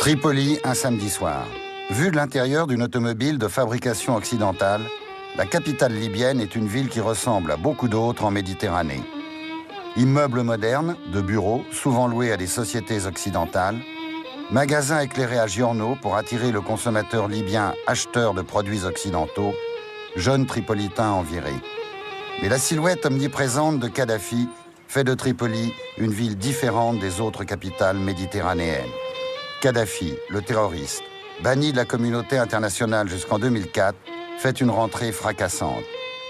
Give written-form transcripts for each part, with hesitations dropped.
Tripoli, un samedi soir. Vue de l'intérieur d'une automobile de fabrication occidentale, la capitale libyenne est une ville qui ressemble à beaucoup d'autres en Méditerranée. Immeubles modernes, de bureaux, souvent loués à des sociétés occidentales, magasins éclairés à giorno pour attirer le consommateur libyen acheteur de produits occidentaux, jeune tripolitain enviré. Mais la silhouette omniprésente de Kadhafi fait de Tripoli une ville différente des autres capitales méditerranéennes. Kadhafi, le terroriste, banni de la communauté internationale jusqu'en 2004, fait une rentrée fracassante.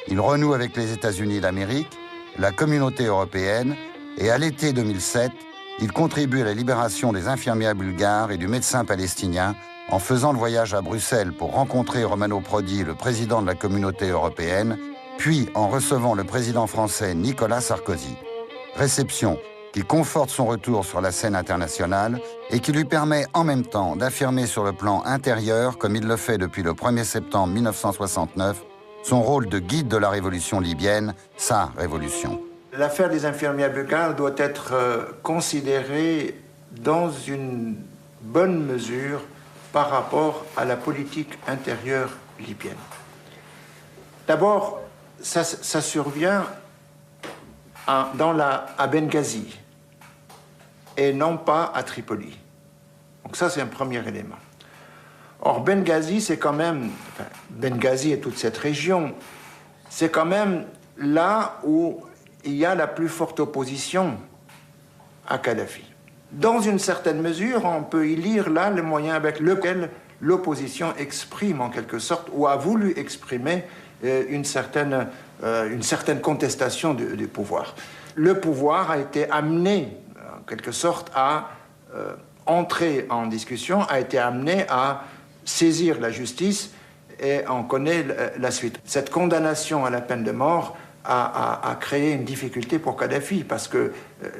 Il renoue avec les États-Unis d'Amérique, la communauté européenne, et à l'été 2007, il contribue à la libération des infirmières bulgares et du médecin palestinien en faisant le voyage à Bruxelles pour rencontrer Romano Prodi, le président de la communauté européenne, puis en recevant le président français Nicolas Sarkozy. Réception qui conforte son retour sur la scène internationale et qui lui permet en même temps d'affirmer sur le plan intérieur, comme il le fait depuis le 1er septembre 1969, son rôle de guide de la révolution libyenne, sa révolution. L'affaire des infirmières bulgares doit être considérée dans une bonne mesure par rapport à la politique intérieure libyenne. D'abord, ça survient à Benghazi et non pas à Tripoli. Donc ça, c'est un premier élément. Or, Benghazi, c'est quand même... Benghazi et toute cette région, c'est quand même là où il y a la plus forte opposition à Kadhafi. Dans une certaine mesure, on peut y lire là le moyen avec lequel l'opposition exprime en quelque sorte, ou a voulu exprimer une certaine contestation du pouvoir. Le pouvoir a été amené, en quelque sorte, à entrer en discussion, a été amené à saisir la justice, et on connaît la suite. Cette condamnation à la peine de mort a créé une difficulté pour Kadhafi, parce que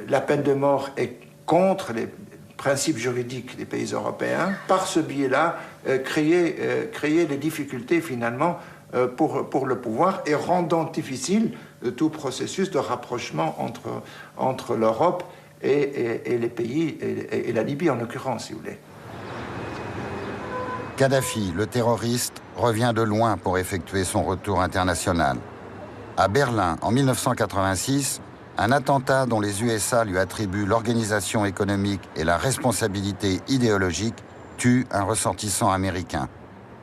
la peine de mort est contre les principes juridiques des pays européens. Par ce biais-là, créer des difficultés finalement pour le pouvoir et rendant difficile tout processus de rapprochement entre l'Europe et les pays, et la Libye en l'occurrence, si vous voulez. Kadhafi, le terroriste, revient de loin pour effectuer son retour international. À Berlin, en 1986, un attentat dont les USA lui attribuent l'organisation économique et la responsabilité idéologique tue un ressortissant américain.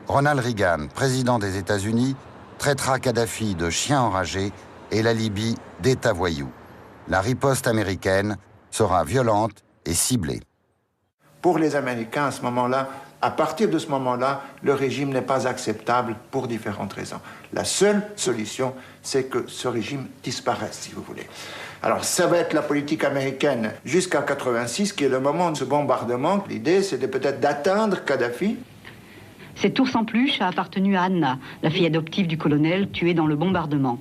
Ronald Reagan, président des États-Unis, traitera Kadhafi de chien enragé et la Libye d'État voyou. La riposte américaine sera violente et ciblée. Pour les Américains, à ce moment-là, à partir de ce moment-là, le régime n'est pas acceptable pour différentes raisons. La seule solution, c'est que ce régime disparaisse, si vous voulez. Alors, ça va être la politique américaine jusqu'à 1986, qui est le moment de ce bombardement. L'idée, c'était peut-être d'atteindre Kadhafi. Cet ours en peluche a appartenu à Anna, la fille adoptive du colonel tuée dans le bombardement.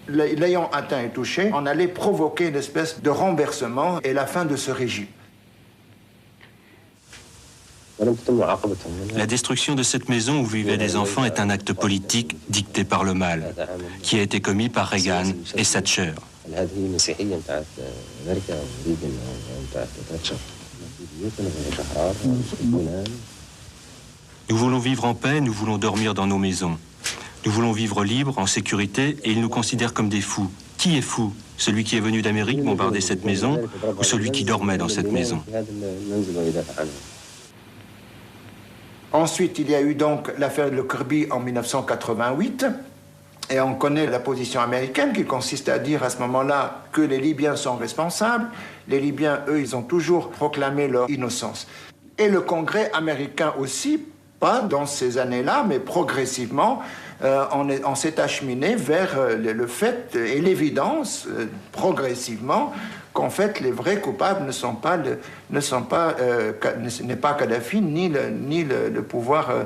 L'ayant atteint et touché, on allait provoquer une espèce de renversement et la fin de ce régime. La destruction de cette maison où vivaient des enfants est un acte politique dicté par le mal, qui a été commis par Reagan et Thatcher. Nous voulons vivre en paix, nous voulons dormir dans nos maisons. Nous voulons vivre libres, en sécurité, et ils nous considèrent comme des fous. Qui est fou? Celui qui est venu d'Amérique bombarder cette maison ou celui qui dormait dans cette maison? Ensuite, il y a eu donc l'affaire de Kirby en 1988, et on connaît la position américaine qui consiste à dire à ce moment-là que les Libyens sont responsables. Les Libyens, eux, ils ont toujours proclamé leur innocence. Et le Congrès américain aussi, pas dans ces années-là, mais progressivement, on s'est acheminé vers le fait et l'évidence, progressivement, qu'en fait, les vrais coupables n'est pas Kadhafi, ni le pouvoir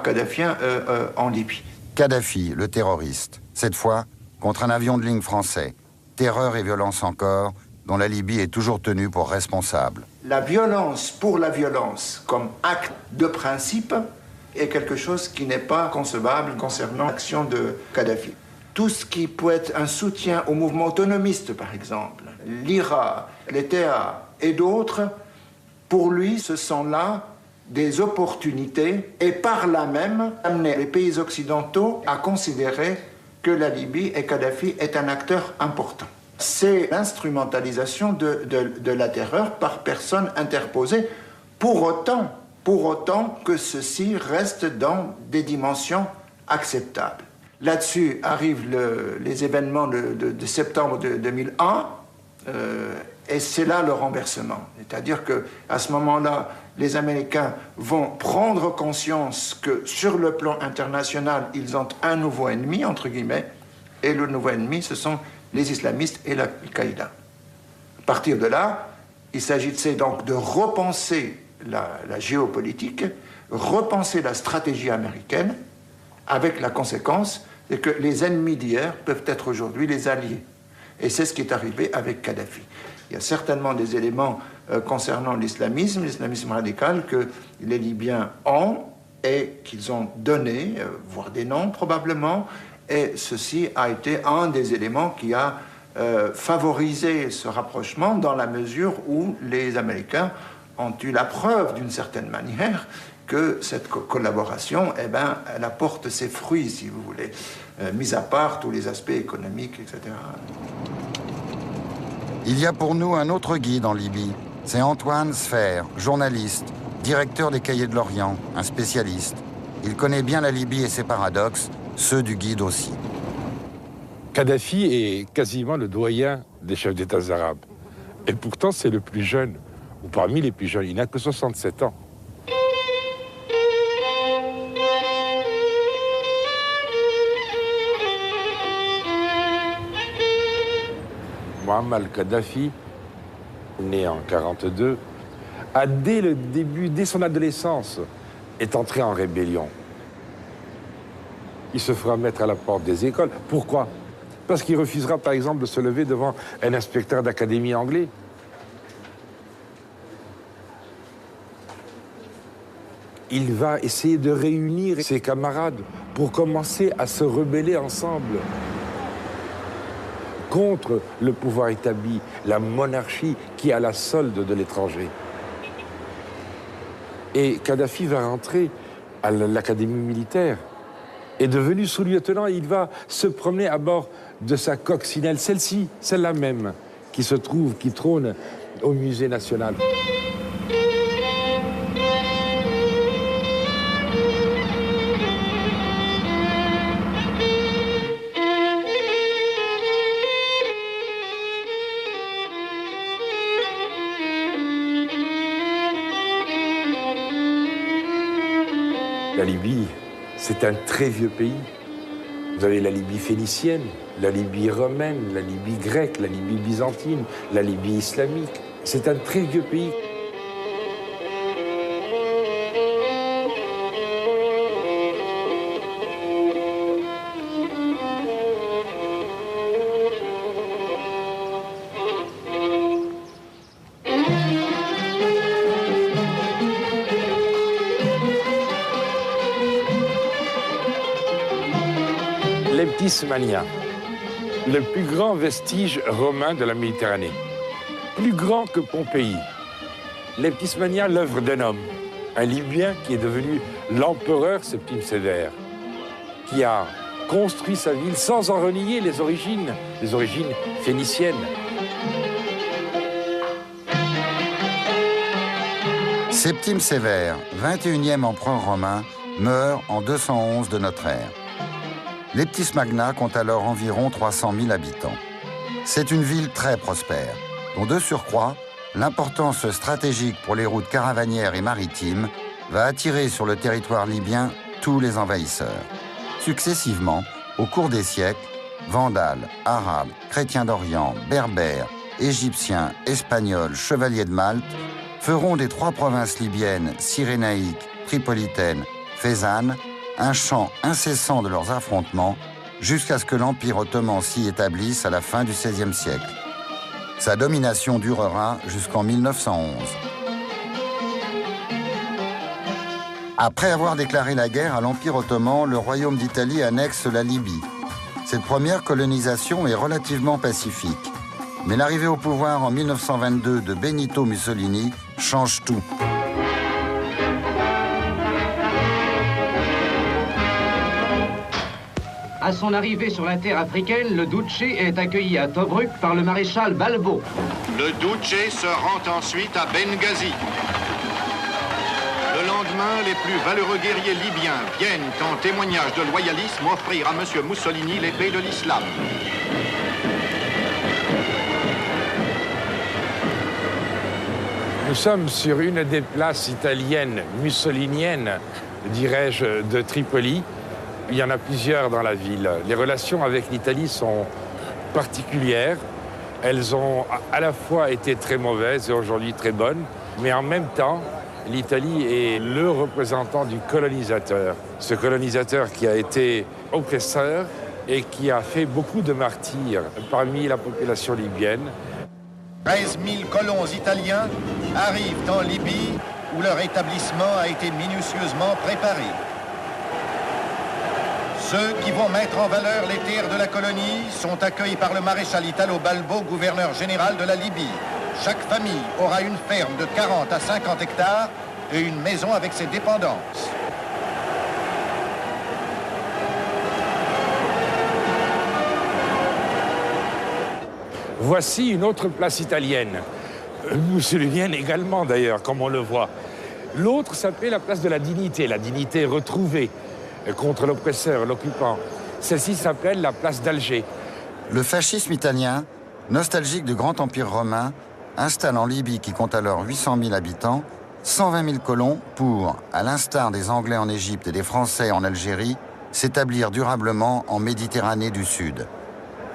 kadhafien en Libye. Kadhafi, le terroriste, cette fois contre un avion de ligne français. Terreur et violence encore, dont la Libye est toujours tenue pour responsable. La violence pour la violence, comme acte de principe, est quelque chose qui n'est pas concevable concernant l'action de Kadhafi. Tout ce qui peut être un soutien au mouvement autonomiste, par exemple, l'IRA, l'ETA et d'autres, Pour lui, ce sont là des opportunités et par là même amener les pays occidentaux à considérer que la Libye et Kadhafi est un acteur important. C'est l'instrumentalisation de la terreur par personne interposée, pour autant que ceci reste dans des dimensions acceptables. Là-dessus arrivent les événements de septembre 2001, et c'est là le renversement. C'est-à-dire qu'à ce moment-là, les Américains vont prendre conscience que sur le plan international, ils ont un nouveau ennemi, entre guillemets, et le nouveau ennemi, ce sont les islamistes et l'Al-Qaïda. À partir de là, il s'agissait donc de repenser la géopolitique, repenser la stratégie américaine, avec la conséquence que les ennemis d'hier peuvent être aujourd'hui les alliés. Et c'est ce qui est arrivé avec Kadhafi. Il y a certainement des éléments concernant l'islamisme radical que les Libyens ont et qu'ils ont donné, voire des noms probablement, et ceci a été un des éléments qui a favorisé ce rapprochement dans la mesure où les Américains ont eu la preuve d'une certaine manière que cette collaboration, elle apporte ses fruits, si vous voulez, mis à part tous les aspects économiques, etc. Il y a pour nous un autre guide en Libye. C'est Antoine Sfer, journaliste, directeur des Cahiers de l'Orient, un spécialiste. Il connaît bien la Libye et ses paradoxes, ceux du guide aussi. Kadhafi est quasiment le doyen des chefs d'État arabes. Et pourtant, c'est le plus jeune, ou parmi les plus jeunes. Il n'a que 67 ans. Muammar Kadhafi, né en 1942, a dès le début, dès son adolescence, est entré en rébellion. Il se fera mettre à la porte des écoles. Pourquoi? Parce qu'il refusera, par exemple, de se lever devant un inspecteur d'académie anglais. Il va essayer de réunir ses camarades pour commencer à se rebeller ensemble contre le pouvoir établi, la monarchie qui est à la solde de l'étranger. Et Kadhafi va rentrer à l'académie militaire. Et devenu sous-lieutenant, il va se promener à bord de sa coccinelle, celle-ci, celle-là même, qui trône au musée national. La Libye, c'est un très vieux pays. Vous avez la Libye phénicienne, la Libye romaine, la Libye grecque, la Libye byzantine, la Libye islamique. C'est un très vieux pays. Leptismania, le plus grand vestige romain de la Méditerranée, plus grand que Pompéi. Leptismania, l'œuvre d'un homme, un Libyen qui est devenu l'empereur Septime Sévère, qui a construit sa ville sans en renier les origines phéniciennes. Septime Sévère, 21e empereur romain, meurt en 211 de notre ère. Leptismagna compte alors environ 300 000 habitants. C'est une ville très prospère, dont de surcroît, l'importance stratégique pour les routes caravanières et maritimes va attirer sur le territoire libyen tous les envahisseurs. Successivement, au cours des siècles, Vandales, Arabes, Chrétiens d'Orient, Berbères, Égyptiens, Espagnols, Chevaliers de Malte feront des trois provinces libyennes, cyrénaïques, tripolitaines, Fezzan, un champ incessant de leurs affrontements jusqu'à ce que l'Empire ottoman s'y établisse à la fin du XVIe siècle. Sa domination durera jusqu'en 1911. Après avoir déclaré la guerre à l'Empire ottoman, le royaume d'Italie annexe la Libye. Cette première colonisation est relativement pacifique. Mais l'arrivée au pouvoir en 1922 de Benito Mussolini change tout. À son arrivée sur la terre africaine, le Duce est accueilli à Tobruk par le maréchal Balbo. Le Duce se rend ensuite à Benghazi. Le lendemain, les plus valeureux guerriers libyens viennent en témoignage de loyalisme offrir à M. Mussolini l'épée de l'islam. Nous sommes sur une des places italiennes, mussoliniennes, dirais-je, de Tripoli. Il y en a plusieurs dans la ville. Les relations avec l'Italie sont particulières. Elles ont à la fois été très mauvaises et aujourd'hui très bonnes, mais en même temps, l'Italie est le représentant du colonisateur. Ce colonisateur qui a été oppresseur et qui a fait beaucoup de martyrs parmi la population libyenne. 13 000 colons italiens arrivent en Libye où leur établissement a été minutieusement préparé. Ceux qui vont mettre en valeur les terres de la colonie sont accueillis par le maréchal Italo Balbo, gouverneur général de la Libye. Chaque famille aura une ferme de 40 à 50 hectares et une maison avec ses dépendances. Voici une autre place italienne, mussolinienne également d'ailleurs, comme on le voit. L'autre s'appelait la place de la dignité retrouvée contre l'oppresseur, l'occupant. Celle-ci s'appelle la place d'Alger. Le fascisme italien, nostalgique du grand empire romain, installe en Libye, qui compte alors 800 000 habitants, 120 000 colons pour, à l'instar des Anglais en Égypte et des Français en Algérie, s'établir durablement en Méditerranée du Sud.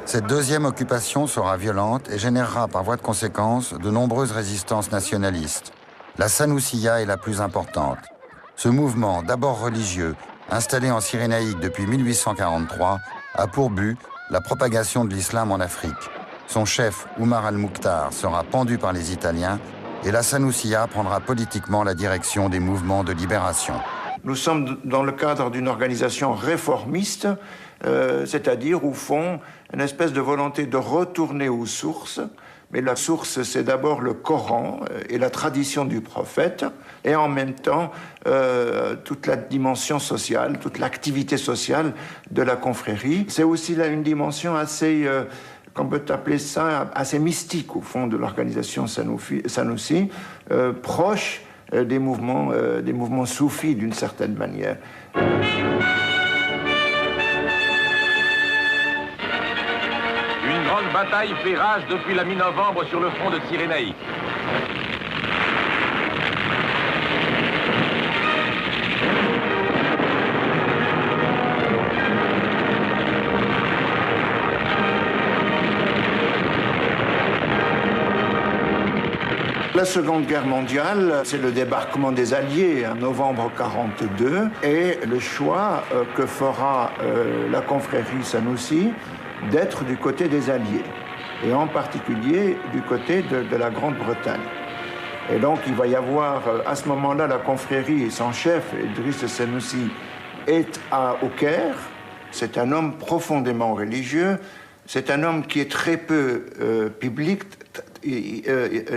Cette deuxième occupation sera violente et générera par voie de conséquence de nombreuses résistances nationalistes. La Sanoussia est la plus importante. Ce mouvement, d'abord religieux, installé en Cyrénaïque depuis 1843, a pour but la propagation de l'islam en Afrique. Son chef, Oumar al-Mukhtar, sera pendu par les Italiens et la Sanoussia prendra politiquement la direction des mouvements de libération. Nous sommes dans le cadre d'une organisation réformiste, c'est-à-dire, au fond, une espèce de volonté de retourner aux sources. Mais la source, c'est d'abord le Coran et la tradition du prophète, et en même temps, toute la dimension sociale, toute l'activité sociale de la confrérie. C'est aussi là une dimension assez, qu'on peut appeler ça, assez mystique, au fond, de l'organisation Sanoussi, proche des mouvements soufis, d'une certaine manière. Une grande bataille fait rage depuis la mi-novembre sur le front de Cyrénaïque. La Seconde Guerre mondiale, c'est le débarquement des Alliés en novembre 1942 et le choix que fera la confrérie Sanoussi d'être du côté des Alliés, et en particulier du côté de la Grande-Bretagne. Et donc il va y avoir, à ce moment-là, la confrérie et son chef, Idriss Sanoussi, est au Caire. C'est un homme profondément religieux, c'est un homme qui est très peu public.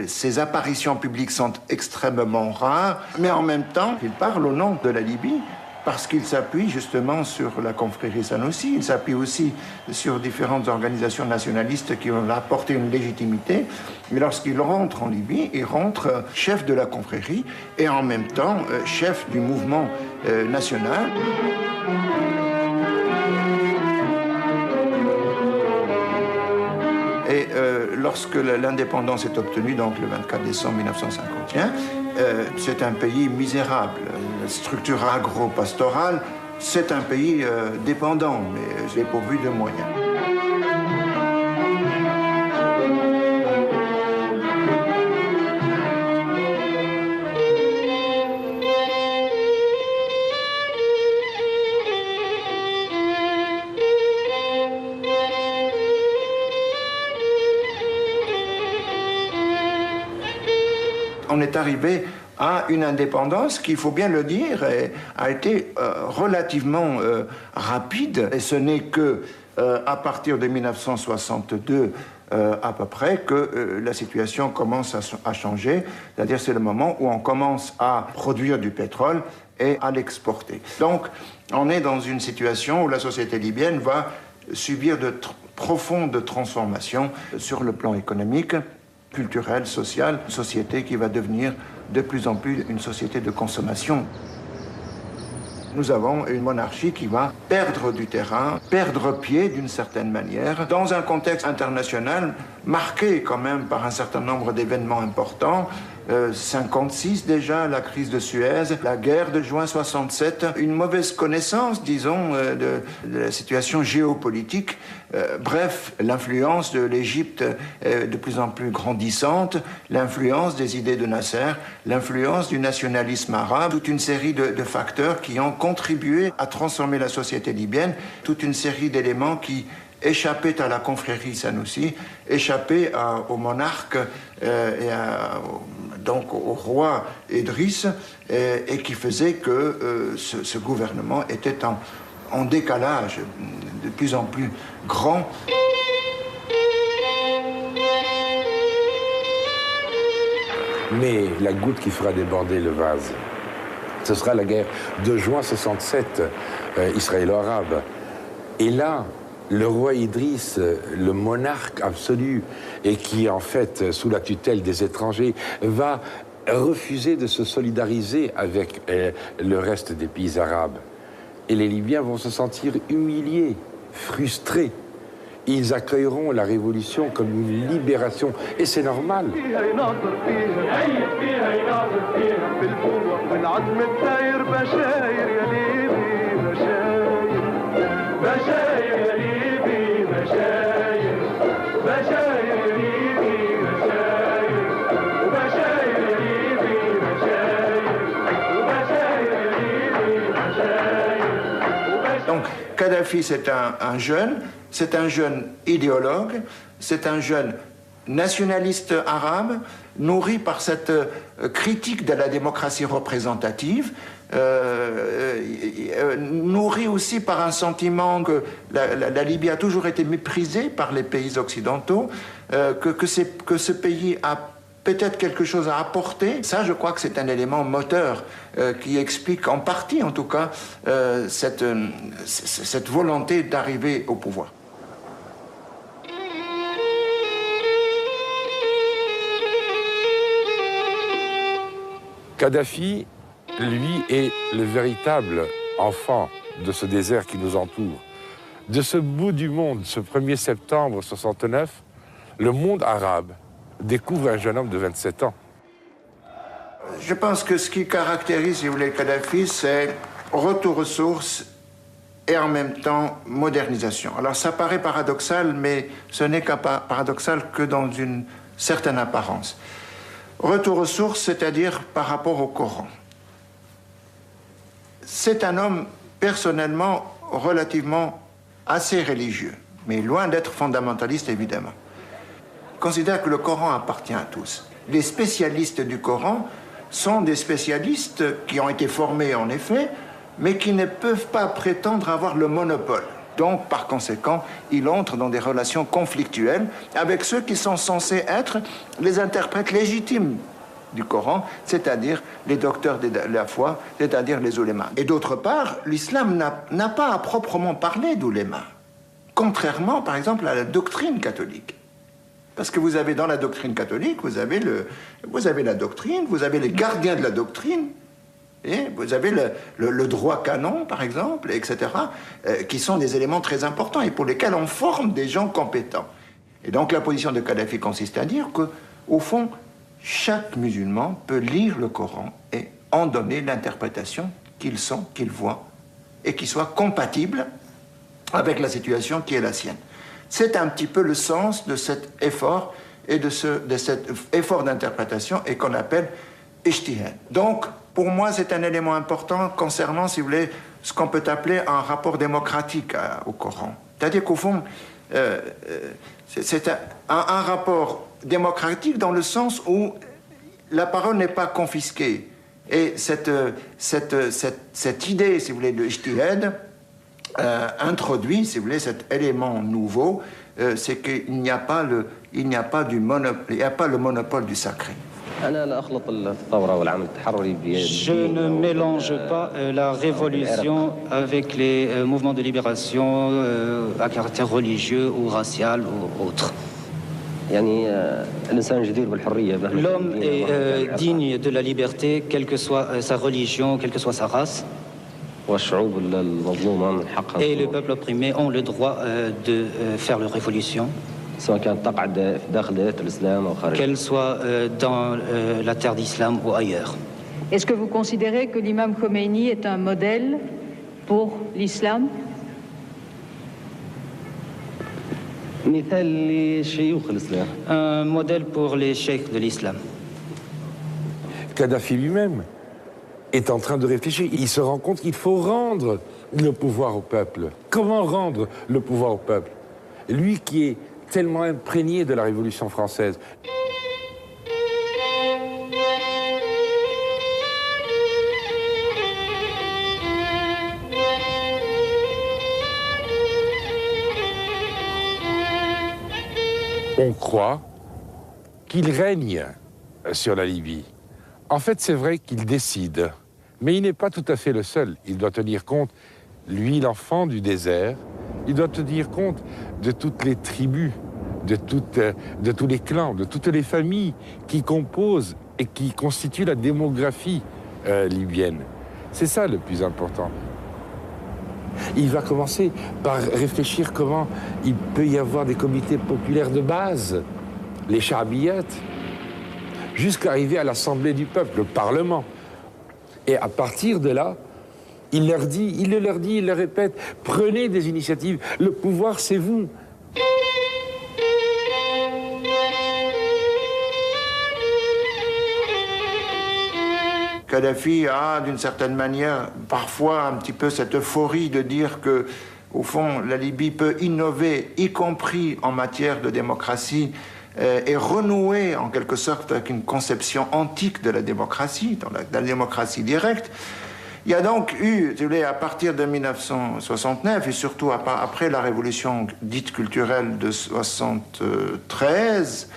Ses apparitions publiques sont extrêmement rares, mais en même temps, il parle au nom de la Libye, parce qu'il s'appuie justement sur la confrérie Sanoussi, il s'appuie aussi sur différentes organisations nationalistes qui ont apporté une légitimité. Mais lorsqu'il rentre en Libye, il rentre chef de la confrérie et en même temps chef du mouvement national. Et lorsque l'indépendance est obtenue, donc le 24 décembre 1951, c'est un pays misérable. La structure agro-pastorale, c'est un pays dépendant, mais dépourvu de moyens. On est arrivé à une indépendance qui, il faut bien le dire, a été relativement rapide. Et ce n'est que à partir de 1962 à peu près que la situation commence à changer, c'est-à-dire c'est le moment où on commence à produire du pétrole et à l'exporter. Donc on est dans une situation où la société libyenne va subir de profondes transformations sur le plan économique, culturel, social, une société qui va devenir de plus en plus une société de consommation. Nous avons une monarchie qui va perdre du terrain, perdre pied d'une certaine manière, dans un contexte international marqué quand même par un certain nombre d'événements importants. 56 déjà, la crise de Suez, la guerre de juin 67, une mauvaise connaissance, disons, de la situation géopolitique. Bref, l'influence de l'Égypte est de plus en plus grandissante, l'influence des idées de Nasser, l'influence du nationalisme arabe, toute une série de facteurs qui ont contribué à transformer la société libyenne, toute une série d'éléments qui échappaient à la confrérie Sanoussi, échappaient au monarque donc au roi Idriss, et qui faisait que ce gouvernement était en décalage de plus en plus grand. Mais la goutte qui fera déborder le vase, ce sera la guerre de juin 67, israélo-arabe. Et là, le roi Idriss, le monarque absolu, et qui, en fait, sous la tutelle des étrangers, va refuser de se solidariser avec le reste des pays arabes. Et les Libyens vont se sentir humiliés, frustrés. Ils accueilleront la révolution comme une libération. Et c'est normal. Donc, Kadhafi, c'est un jeune idéologue, c'est un jeune nationaliste arabe, nourri par cette critique de la démocratie représentative, nourri aussi par un sentiment que la Libye a toujours été méprisée par les pays occidentaux, que ce pays a peut-être quelque chose à apporter. Ça, je crois que c'est un élément moteur qui explique en partie, en tout cas, cette volonté d'arriver au pouvoir. Kadhafi, lui, est le véritable enfant de ce désert qui nous entoure. De ce bout du monde, ce 1er septembre 69, le monde arabe découvre un jeune homme de 27 ans. Je pense que ce qui caractérise, si vous voulez, Kadhafi, c'est retour aux sources et en même temps modernisation. Alors ça paraît paradoxal, mais ce n'est paradoxal que dans une certaine apparence. Retour aux sources, c'est-à-dire par rapport au Coran. C'est un homme personnellement relativement assez religieux, mais loin d'être fondamentaliste évidemment. Il considère que le Coran appartient à tous. Les spécialistes du Coran sont des spécialistes qui ont été formés en effet, mais qui ne peuvent pas prétendre avoir le monopole. Donc, par conséquent, il entre dans des relations conflictuelles avec ceux qui sont censés être les interprètes légitimes du Coran, c'est-à-dire les docteurs de la foi, c'est-à-dire les oulémas. Et d'autre part, l'islam n'a pas à proprement parler d'oulémas, contrairement, par exemple, à la doctrine catholique. Parce que vous avez dans la doctrine catholique, vous avez la doctrine, vous avez les gardiens de la doctrine, et vous avez le droit canon, par exemple, etc., qui sont des éléments très importants et pour lesquels on forme des gens compétents. Et donc la position de Kadhafi consiste à dire qu'au fond, chaque musulman peut lire le Coran et en donner l'interprétation qu'il sent, qu'il voit, et qui soit compatible avec la situation qui est la sienne. C'est un petit peu le sens de cet effort et de cet effort d'interprétation et qu'on appelle ijtihad. Donc, pour moi, c'est un élément important concernant, si vous voulez, ce qu'on peut appeler un rapport démocratique au Coran. C'est-à-dire qu'au fond, c'est un rapport démocratique dans le sens où la parole n'est pas confisquée. Et cette idée, si vous voulez, de ijtihad introduit, si vous voulez, cet élément nouveau, c'est qu'il n'y a pas le monopole du sacré. Je ne mélange pas la révolution avec les mouvements de libération à caractère religieux ou racial ou autre. L'homme est digne de la liberté, quelle que soit sa religion, quelle que soit sa race. Et les peuples opprimés ont le droit de faire leur révolution, qu'elle soit dans la terre d'islam ou ailleurs. Est-ce que vous considérez que l'imam Khomeini est un modèle pour l'islam ? Un modèle pour les cheikhs de l'islam. Kadhafi lui-même est en train de réfléchir. Il se rend compte qu'il faut rendre le pouvoir au peuple. Comment rendre le pouvoir au peuple? Lui qui est tellement imprégné de la Révolution française. On croit qu'il règne sur la Libye. En fait, c'est vrai qu'il décide, mais il n'est pas tout à fait le seul. Il doit tenir compte, lui, l'enfant du désert, il doit tenir compte de toutes les tribus, de tous les clans, de toutes les familles qui composent et qui constituent la démographie libyenne. C'est ça le plus important. Il va commencer par réfléchir comment il peut y avoir des comités populaires de base, les Cha'biyat, jusqu'à arriver à l'Assemblée du peuple, le Parlement. Et à partir de là, il leur dit, il le répète, prenez des initiatives, le pouvoir c'est vous. Kadhafi a, d'une certaine manière, parfois un petit peu cette euphorie de dire que, au fond, la Libye peut innover, y compris en matière de démocratie, et renouer en quelque sorte avec une conception antique de la démocratie, dans la démocratie directe. Il y a donc eu, à partir de 1969, et surtout après la révolution dite culturelle de 1973,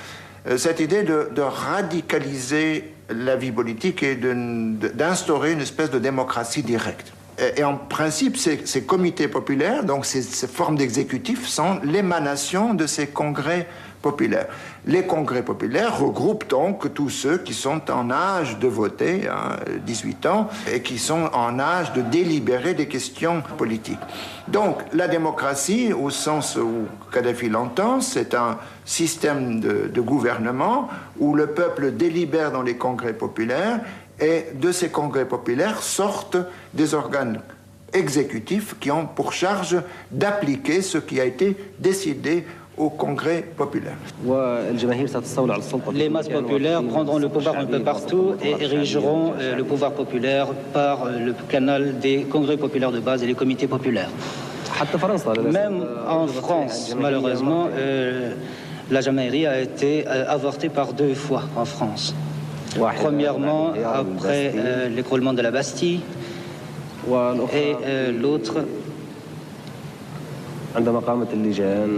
cette idée de radicaliser la vie politique et d'instaurer une espèce de démocratie directe. Et en principe, ces comités populaires, donc ces formes d'exécutif, sont l'émanation de ces congrès populaires. Les congrès populaires regroupent donc tous ceux qui sont en âge de voter, 18 ans, et qui sont en âge de délibérer des questions politiques. Donc la démocratie, au sens où Kadhafi l'entend, c'est un système de gouvernement où le peuple délibère dans les congrès populaires, et de ces congrès populaires sortent des organes exécutifs qui ont pour charge d'appliquer ce qui a été décidé au congrès populaire. Les masses populaires prendront le pouvoir un peu partout et érigeront le pouvoir populaire par le canal des congrès populaires de base et les comités populaires. Même en France, malheureusement, la Jamaïrie a été avortée par 2 fois en France. Premièrement, après l'écroulement de la Bastille, et l'autre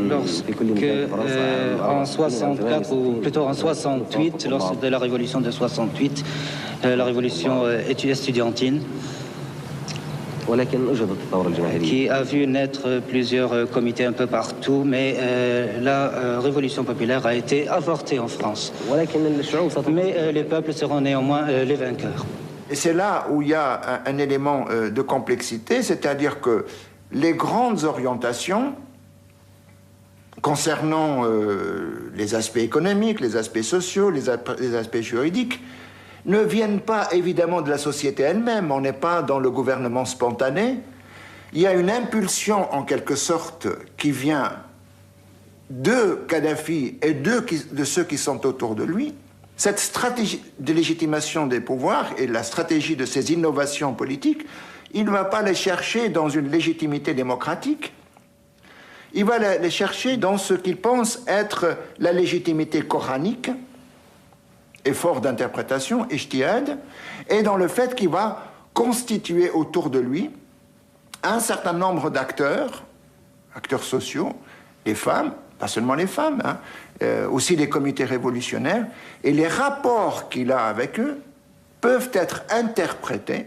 lorsque en 64 ou plutôt en 68, lors de la révolution de 68, la révolution estudiantine, qui a vu naître plusieurs comités un peu partout, mais la révolution populaire a été avortée en France. Mais les peuples seront néanmoins les vainqueurs. Et c'est là où il y a un élément de complexité, c'est-à-dire que les grandes orientations concernant les aspects économiques, les aspects sociaux, les aspects juridiques, ne viennent pas évidemment de la société elle-même. On n'est pas dans le gouvernement spontané. Il y a une impulsion, en quelque sorte, qui vient de Kadhafi et de ceux qui sont autour de lui. Cette stratégie de légitimation des pouvoirs et la stratégie de ces innovations politiques, il ne va pas les chercher dans une légitimité démocratique. Il va les chercher dans ce qu'il pense être la légitimité coranique, effort d'interprétation, ijtihad, et dans le fait qu'il va constituer autour de lui un certain nombre d'acteurs sociaux, les femmes, pas seulement les femmes, hein, aussi les comités révolutionnaires, et les rapports qu'il a avec eux peuvent être interprétés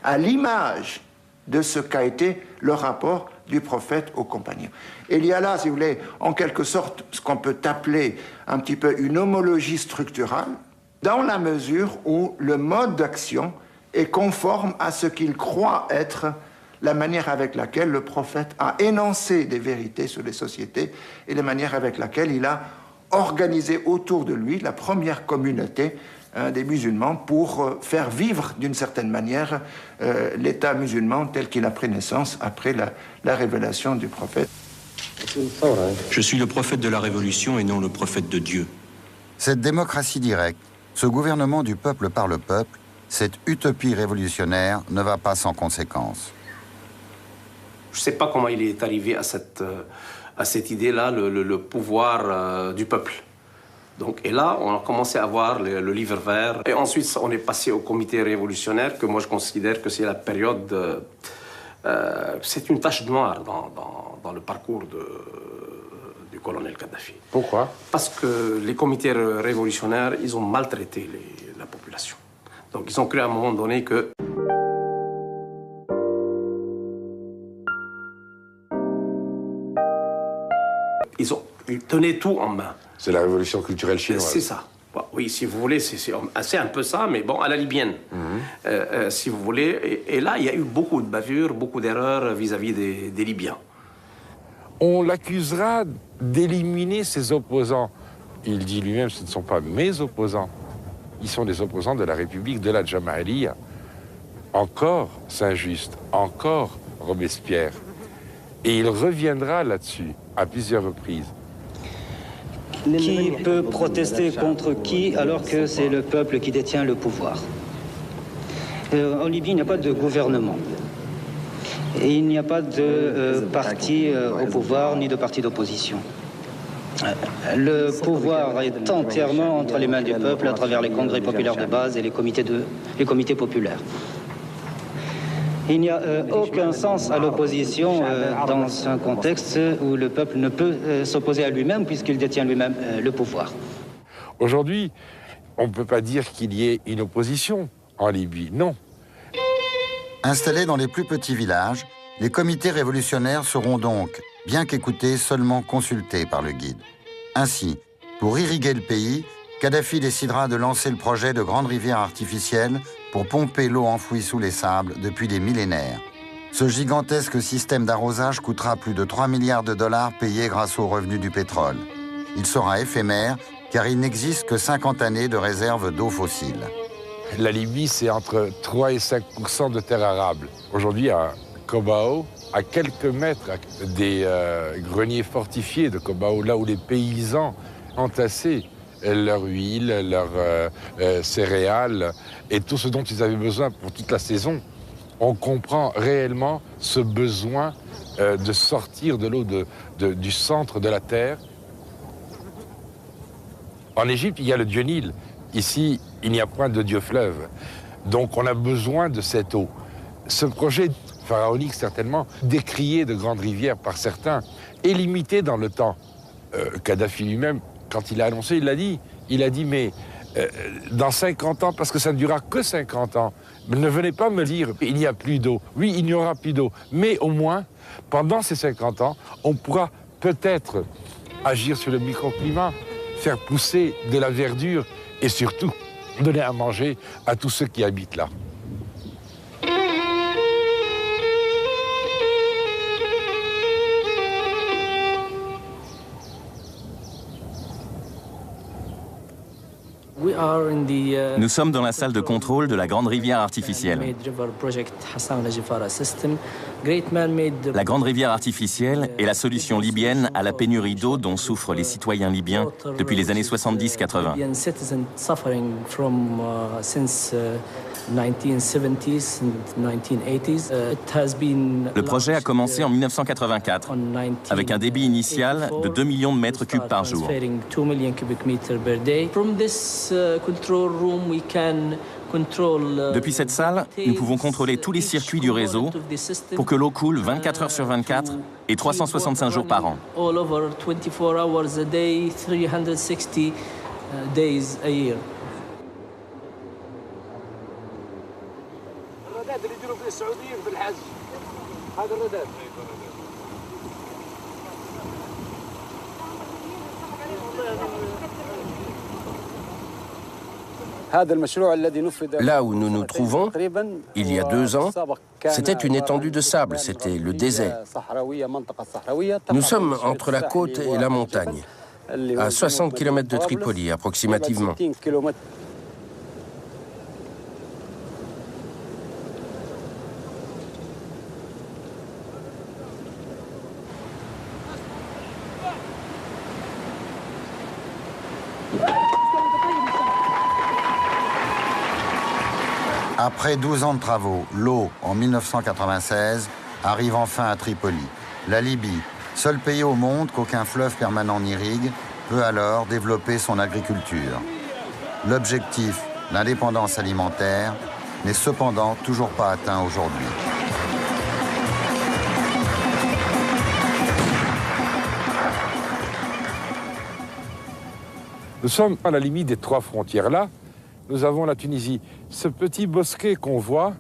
à l'image de ce qu'a été le rapport du prophète aux compagnons. Et il y a là, si vous voulez, en quelque sorte, ce qu'on peut appeler un petit peu une homologie structurale, dans la mesure où le mode d'action est conforme à ce qu'il croit être la manière avec laquelle le prophète a énoncé des vérités sur les sociétés et la manière avec laquelle il a organisé autour de lui la première communauté des musulmans pour faire vivre d'une certaine manière l'État musulman tel qu'il a pris naissance après la révélation du prophète. Je suis le prophète de la révolution et non le prophète de Dieu. Cette démocratie directe, ce gouvernement du peuple par le peuple, cette utopie révolutionnaire ne va pas sans conséquences. Je ne sais pas comment il est arrivé à cette idée-là, le pouvoir du peuple. Donc, et là, on a commencé à voir le livre vert. Et ensuite, on est passé au comité révolutionnaire, que moi je considère que c'est la période... c'est une tache noire dans le parcours du colonel Kadhafi. Pourquoi? Parce que les comités révolutionnaires, ils ont maltraité la population. Donc, ils ont cru à un moment donné que... Ils tenaient tout en main. C'est la révolution culturelle chinoise. C'est ça. Oui, si vous voulez, c'est un peu ça, mais bon, à la libyenne, si vous voulez. Et là, il y a eu beaucoup de bavures, beaucoup d'erreurs vis-à-vis des Libyens. On l'accusera d'éliminer ses opposants. Il dit lui-même, ce ne sont pas mes opposants. Ils sont des opposants de la République de la Jamahiriya. Encore Saint-Just, encore Robespierre. Et il reviendra là-dessus à plusieurs reprises. Qui peut protester contre qui alors que c'est le peuple qui détient le pouvoir? En Libye, il n'y a pas de gouvernement. Et il n'y a pas de parti au pouvoir ni de parti d'opposition. Le pouvoir est entièrement entre les mains du peuple à travers les congrès populaires de base et les comités populaires. Il n'y a aucun sens à l'opposition dans un contexte où le peuple ne peut s'opposer à lui-même puisqu'il détient lui-même le pouvoir. Aujourd'hui, on ne peut pas dire qu'il y ait une opposition en Libye, non. Installés dans les plus petits villages, les comités révolutionnaires seront donc, bien qu'écoutés, seulement consultés par le guide. Ainsi, pour irriguer le pays, Kadhafi décidera de lancer le projet de grande rivière artificielle pour pomper l'eau enfouie sous les sables depuis des millénaires. Ce gigantesque système d'arrosage coûtera plus de 3 milliards de dollars payés grâce aux revenus du pétrole. Il sera éphémère car il n'existe que 50 années de réserve d'eau fossile. La Libye, c'est entre 3 et 5% de terre arable. Aujourd'hui, à Kobao, à quelques mètres des greniers fortifiés de Kobao, là où les paysans entassaient leur huile, leurs céréales et tout ce dont ils avaient besoin pour toute la saison. On comprend réellement ce besoin de sortir de l'eau du centre de la terre. En Égypte, il y a le dieu Nil. Ici, il n'y a point de dieu fleuve. Donc on a besoin de cette eau. Ce projet pharaonique, certainement, décrié de grandes rivières par certains, est limité dans le temps. Kadhafi lui-même, quand il a annoncé, il a dit, mais dans 50 ans, parce que ça ne durera que 50 ans, ne venez pas me dire, il n'y a plus d'eau. Oui, il n'y aura plus d'eau, mais au moins, pendant ces 50 ans, on pourra peut-être agir sur le microclimat, faire pousser de la verdure et surtout donner à manger à tous ceux qui habitent là. Nous sommes dans la salle de contrôle de la grande rivière artificielle. La grande rivière artificielle est la solution libyenne à la pénurie d'eau dont souffrent les citoyens libyens depuis les années 70-80. Le projet a commencé en 1984 avec un débit initial de 2 millions de mètres cubes par jour. Depuis cette salle, nous pouvons contrôler tous les circuits du réseau pour que l'eau coule 24 heures sur 24 et 365 jours par an. Là où nous nous trouvons, il y a 2 ans, c'était une étendue de sable, c'était le désert. Nous sommes entre la côte et la montagne, à 60 km de Tripoli approximativement. Après 12 ans de travaux, l'eau, en 1996, arrive enfin à Tripoli. La Libye, seul pays au monde qu'aucun fleuve permanent n'irrigue, peut alors développer son agriculture. L'objectif, l'indépendance alimentaire, n'est cependant toujours pas atteint aujourd'hui. Nous sommes à la limite des 3 frontières là. Nous avons la Tunisie. Ce petit bosquet qu'on voit,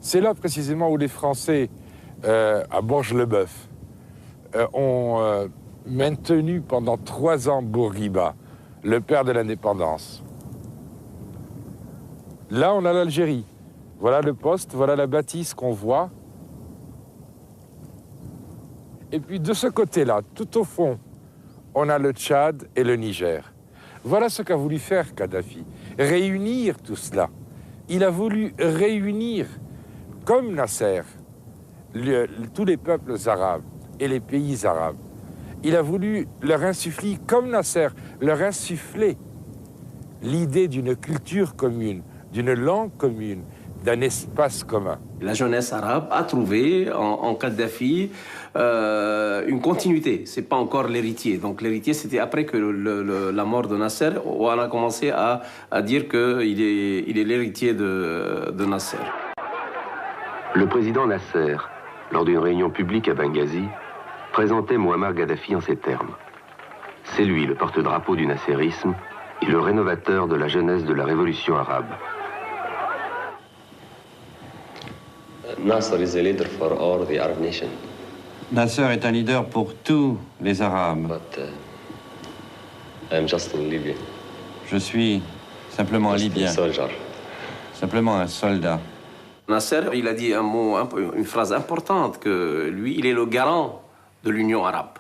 c'est là précisément où les Français, à Borges-le-Bœuf, ont maintenu pendant 3 ans Bourguiba, le père de l'indépendance. Là, on a l'Algérie. Voilà le poste, voilà la bâtisse qu'on voit. Et puis de ce côté-là, tout au fond, on a le Tchad et le Niger. Voilà ce qu'a voulu faire Kadhafi, réunir tout cela. Il a voulu réunir, comme Nasser, tous les peuples arabes et les pays arabes. Il a voulu leur insuffler, comme Nasser, leur insuffler l'idée d'une culture commune, d'une langue commune, d'un espace commun. La jeunesse arabe a trouvé en Kadhafi une continuité. C'est pas encore l'héritier. Donc l'héritier, c'était après que la mort de Nasser, où on a commencé à dire qu'il est l'héritier de Nasser. Le président Nasser, lors d'une réunion publique à Benghazi, présentait Mouammar Kadhafi en ces termes. C'est lui le porte-drapeau du nasserisme et le rénovateur de la jeunesse de la révolution arabe. Nasser is a leader for all the Arab nations. Nasser est un leader pour tous les Arabes. But I'm just a Libyan. Je suis simplement un Libyen. Simplement un soldat. Nasser, il a dit une phrase importante, que lui, il est le garant de l'Union arabe.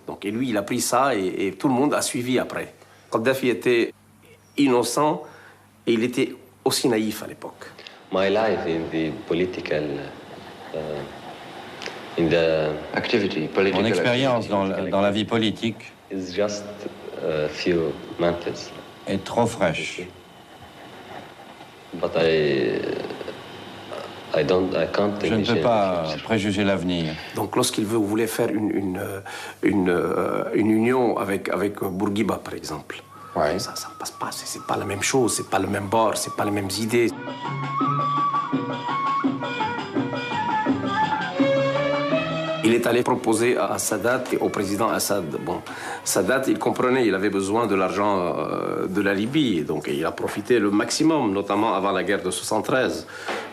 Donc, et lui, il a pris ça et tout le monde a suivi après. Kadhafi était innocent et il était aussi naïf à l'époque. My life in the political, in the activity, political. Mon expérience dans la vie politique is just a few months. Est trop fraîche. But I can't. Je ne peux pas préjuger l'avenir. Donc, lorsqu'il voulait faire une union avec Bourguiba, par exemple. Ouais. Ça ne passe pas, c'est pas la même chose, c'est pas le même bord, c'est pas les mêmes idées. Il est allé proposer à Sadat et au président Assad. Bon, Sadat, il comprenait, il avait besoin de l'argent de la Libye, donc il a profité le maximum, notamment avant la guerre de 73.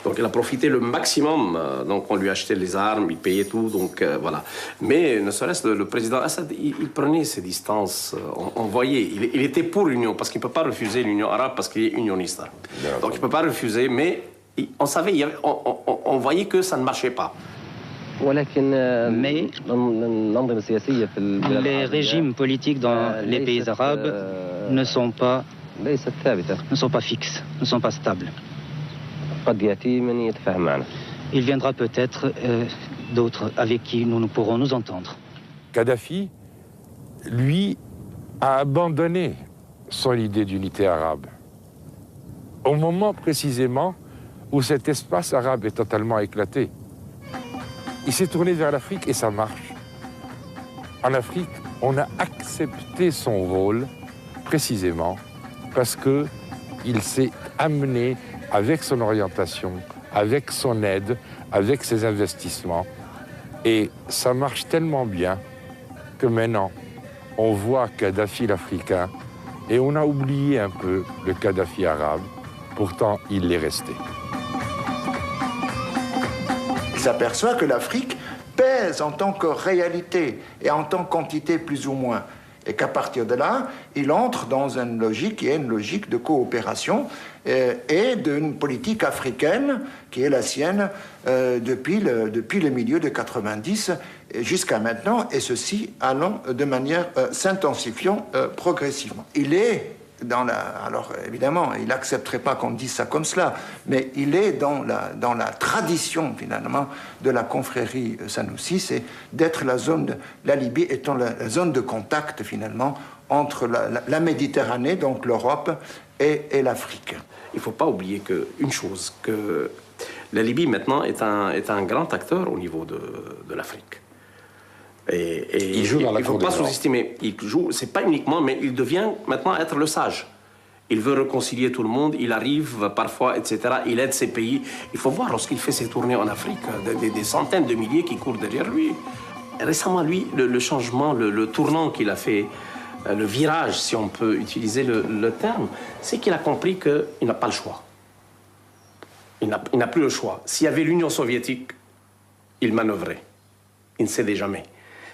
Donc il a profité le maximum, donc on lui achetait les armes, il payait tout, donc voilà. Mais ne serait-ce le président Assad, il prenait ses distances, on voyait, il était pour l'union, parce qu'il ne peut pas refuser l'union arabe parce qu'il est unioniste. Donc il ne peut pas refuser, mais on savait, on voyait que ça ne marchait pas. Mais les régimes politiques dans les pays arabes ne sont pas fixes, ne sont pas stables. Il viendra peut-être d'autres avec qui nous pourrons nous entendre. Kadhafi, lui, a abandonné son idée d'unité arabe. Au moment précisément où cet espace arabe est totalement éclaté. Il s'est tourné vers l'Afrique et ça marche. En Afrique, on a accepté son rôle précisément parce qu'il s'est amené avec son orientation, avec son aide, avec ses investissements. Et ça marche tellement bien que maintenant, on voit Kadhafi l'Africain et on a oublié un peu le Kadhafi arabe. Pourtant, il l'est resté. Il s'aperçoit que l'Afrique pèse en tant que réalité et en tant qu'entité plus ou moins. Et qu'à partir de là, il entre dans une logique qui est une logique de coopération et d'une politique africaine qui est la sienne depuis le milieu de 90 jusqu'à maintenant, et ceci allant de manière s'intensifiant progressivement. Il est alors évidemment, il n'accepterait pas qu'on dise ça comme cela, mais il est dans la tradition finalement de la confrérie Sanoussi, c'est d'être la Libye étant la zone de contact finalement entre la Méditerranée, donc l'Europe, et l'Afrique. Il ne faut pas oublier une chose, que la Libye maintenant est un grand acteur au niveau de l'Afrique. Et il joue dans la il ne faut pas sous-estimer. Il joue, c'est pas uniquement, mais il devient maintenant être le sage. Il veut réconcilier tout le monde, il arrive parfois, etc. Il aide ses pays. Il faut voir lorsqu'il fait ses tournées en Afrique, des centaines de milliers qui courent derrière lui. Et récemment, lui, le changement, le tournant qu'il a fait, le virage, si on peut utiliser le terme, c'est qu'il a compris qu'il n'a pas le choix. Il n'a plus le choix. S'il y avait l'Union soviétique, il manœuvrait. Il ne cédait jamais.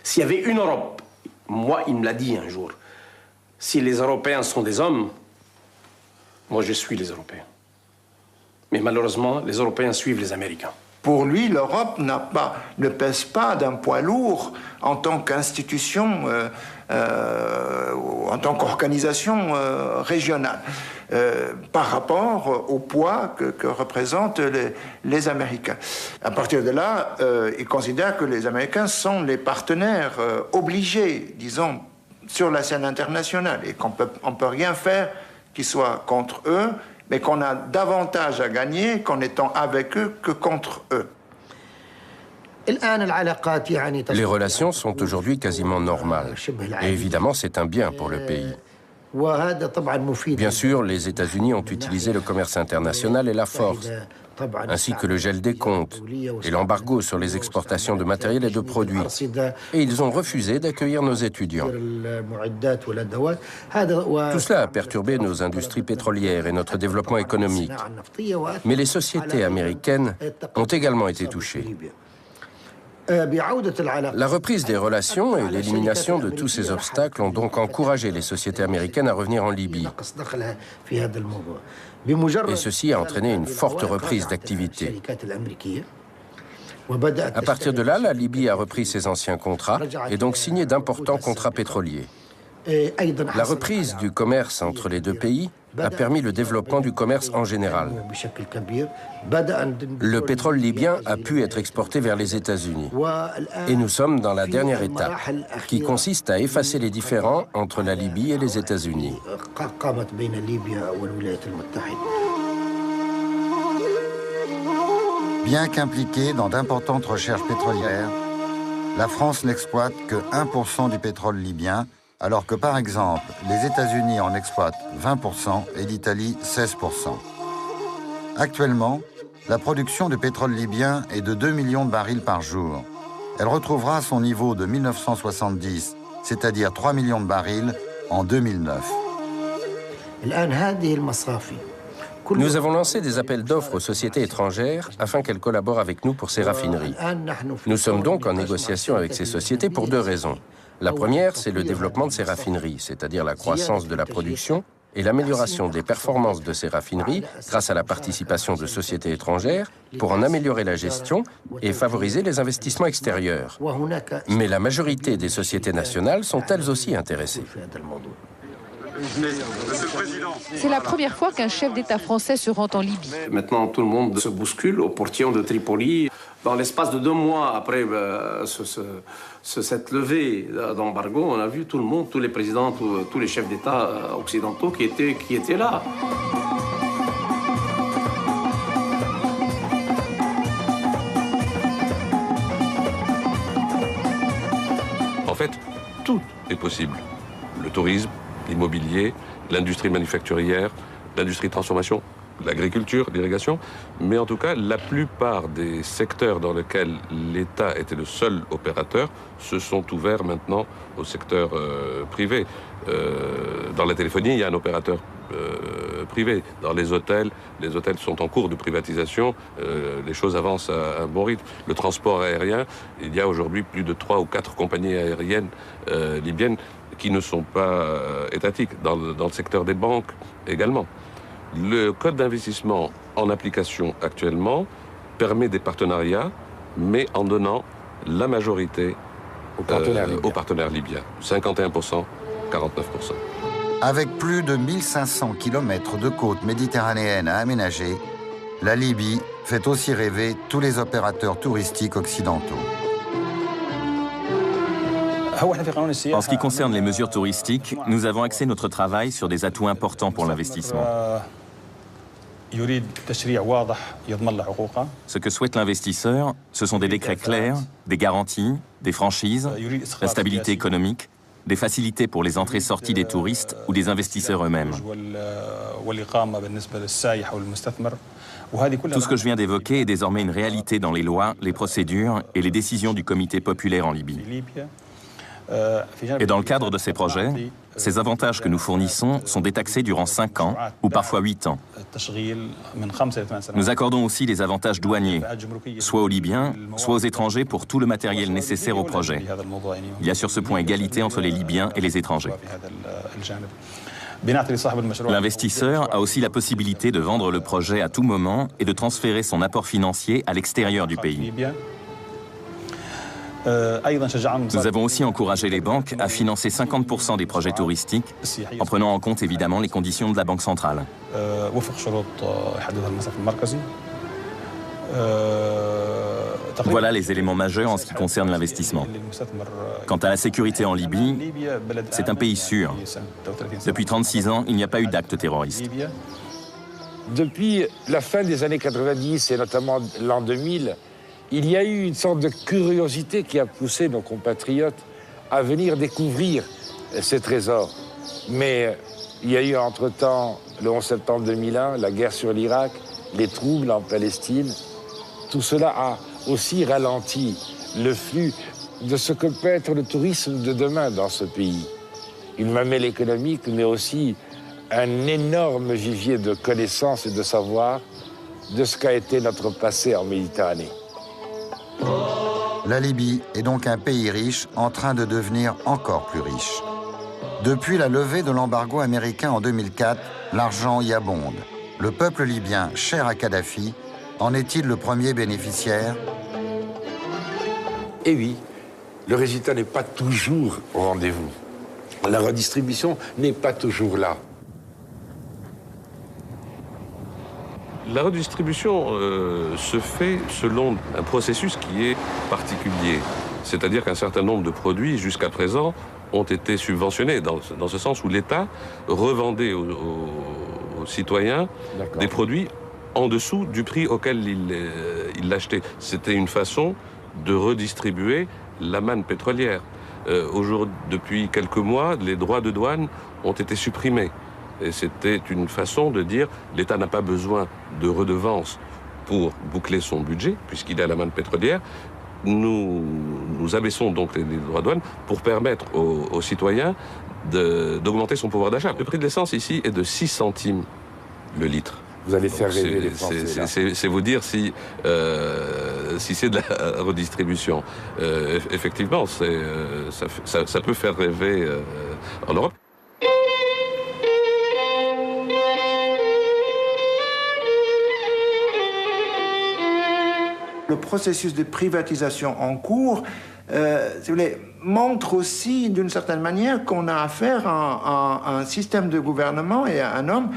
S'il y avait une Europe, moi, il me l'a dit un jour, si les Européens sont des hommes, moi, je suis les Européens. Mais malheureusement, les Européens suivent les Américains. Pour lui, l'Europe ne pèse pas d'un poids lourd en tant qu'institution, en tant qu'organisation régionale, par rapport au poids que représentent les Américains. À partir de là, il considère que les Américains sont les partenaires obligés, disons, sur la scène internationale, et qu'on ne peut rien faire qui soit contre eux, mais qu'on a davantage à gagner qu'en étant avec eux que contre eux. Les relations sont aujourd'hui quasiment normales. Et évidemment, c'est un bien pour le pays. Bien sûr, les États-Unis ont utilisé le commerce international et la force, ainsi que le gel des comptes et l'embargo sur les exportations de matériel et de produits. Et ils ont refusé d'accueillir nos étudiants. Tout cela a perturbé nos industries pétrolières et notre développement économique. Mais les sociétés américaines ont également été touchées. La reprise des relations et l'élimination de tous ces obstacles ont donc encouragé les sociétés américaines à revenir en Libye. Et ceci a entraîné une forte reprise d'activité. À partir de là, la Libye a repris ses anciens contrats et donc signé d'importants contrats pétroliers. La reprise du commerce entre les deux pays a permis le développement du commerce en général. Le pétrole libyen a pu être exporté vers les États-Unis. Et nous sommes dans la dernière étape, qui consiste à effacer les différends entre la Libye et les États-Unis. Bien qu'impliquée dans d'importantes recherches pétrolières, la France n'exploite que 1% du pétrole libyen, alors que, par exemple, les États-Unis en exploitent 20% et l'Italie 16%. Actuellement, la production de pétrole libyen est de 2 millions de barils par jour. Elle retrouvera son niveau de 1970, c'est-à-dire 3 millions de barils, en 2009. Nous avons lancé des appels d'offres aux sociétés étrangères afin qu'elles collaborent avec nous pour ces raffineries. Nous sommes donc en négociation avec ces sociétés pour deux raisons. La première, c'est le développement de ces raffineries, c'est-à-dire la croissance de la production et l'amélioration des performances de ces raffineries grâce à la participation de sociétés étrangères pour en améliorer la gestion et favoriser les investissements extérieurs. Mais la majorité des sociétés nationales sont elles aussi intéressées. C'est la première fois qu'un chef d'État français se rend en Libye. Maintenant, tout le monde se bouscule au portillon de Tripoli. Dans l'espace de 2 mois après cette levée d'embargo, on a vu tout le monde, tous les présidents, tous les chefs d'État occidentaux qui étaient là. En fait, tout est possible. Le tourisme, l'immobilier, l'industrie manufacturière, l'industrie de transformation, l'agriculture, l'irrigation, mais en tout cas, la plupart des secteurs dans lesquels l'État était le seul opérateur se sont ouverts maintenant au secteur privé. Dans la téléphonie, il y a un opérateur privé. Dans les hôtels sont en cours de privatisation, les choses avancent à un bon rythme. Le transport aérien, il y a aujourd'hui plus de 3 ou 4 compagnies aériennes libyennes qui ne sont pas étatiques, dans le secteur des banques également. Le code d'investissement en application actuellement permet des partenariats, mais en donnant la majorité aux partenaires libyens. 51%, 49%. Avec plus de 1500 km de côte méditerranéenne à aménager, la Libye fait aussi rêver tous les opérateurs touristiques occidentaux. En ce qui concerne les mesures touristiques, nous avons axé notre travail sur des atouts importants pour l'investissement. Ce que souhaite l'investisseur, ce sont des décrets clairs, des garanties, des franchises, la stabilité économique, des facilités pour les entrées-sorties des touristes ou des investisseurs eux-mêmes. Tout ce que je viens d'évoquer est désormais une réalité dans les lois, les procédures et les décisions du Comité populaire en Libye. Et dans le cadre de ces projets, ces avantages que nous fournissons sont détaxés durant 5 ans ou parfois 8 ans. Nous accordons aussi des avantages douaniers, soit aux Libyens, soit aux étrangers pour tout le matériel nécessaire au projet. Il y a sur ce point égalité entre les Libyens et les étrangers. L'investisseur a aussi la possibilité de vendre le projet à tout moment et de transférer son apport financier à l'extérieur du pays. Nous avons aussi encouragé les banques à financer 50% des projets touristiques, en prenant en compte évidemment les conditions de la Banque centrale. Voilà les éléments majeurs en ce qui concerne l'investissement. Quant à la sécurité en Libye, c'est un pays sûr. Depuis 36 ans, il n'y a pas eu d'acte terroriste. Depuis la fin des années 90 et notamment l'an 2000, il y a eu une sorte de curiosité qui a poussé nos compatriotes à venir découvrir ces trésors. Mais il y a eu entre-temps, le 11 septembre 2001, la guerre sur l'Irak, les troubles en Palestine. Tout cela a aussi ralenti le flux de ce que peut être le tourisme de demain dans ce pays. Une mamelle économique, mais aussi un énorme vivier de connaissances et de savoir de ce qu'a été notre passé en Méditerranée. La Libye est donc un pays riche en train de devenir encore plus riche. Depuis la levée de l'embargo américain en 2004, l'argent y abonde. Le peuple libyen, cher à Kadhafi, en est-il le premier bénéficiaire? Eh oui, le résultat n'est pas toujours au rendez-vous. La redistribution n'est pas toujours là. La redistribution se fait selon un processus qui est particulier. C'est-à-dire qu'un certain nombre de produits, jusqu'à présent, ont été subventionnés, dans ce sens où l'État revendait aux citoyens des produits en dessous du prix auquel il l'achetait. C'était une façon de redistribuer la manne pétrolière. Depuis quelques mois, les droits de douane ont été supprimés. Et c'était une façon de dire l'État n'a pas besoin de redevances pour boucler son budget, puisqu'il est à la manne pétrolière. Nous abaissons donc les droits de douane pour permettre aux citoyens d'augmenter son pouvoir d'achat. Le prix de l'essence ici est de 6 centimes le litre. Vous allez faire rêver les Français. C'est vous dire si c'est de la redistribution. Effectivement, ça peut faire rêver en Europe. Le processus de privatisation en cours, si vous voulez, montre aussi d'une certaine manière qu'on a affaire à un système de gouvernement et à un homme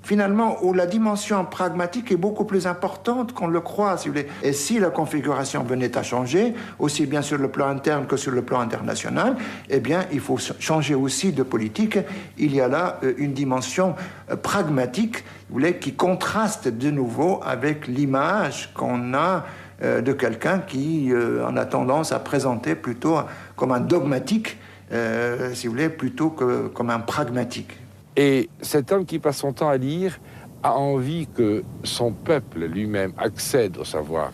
finalement où la dimension pragmatique est beaucoup plus importante qu'on le croit, si vous voulez. Et si la configuration venait à changer, aussi bien sur le plan interne que sur le plan international, eh bien, il faut changer aussi de politique. Il y a là une dimension pragmatique, vous voulez, qui contraste de nouveau avec l'image qu'on a de quelqu'un qui en a tendance à présenter plutôt comme un dogmatique, si vous voulez, plutôt que comme un pragmatique. Et cet homme qui passe son temps à lire a envie que son peuple lui-même accède au savoir.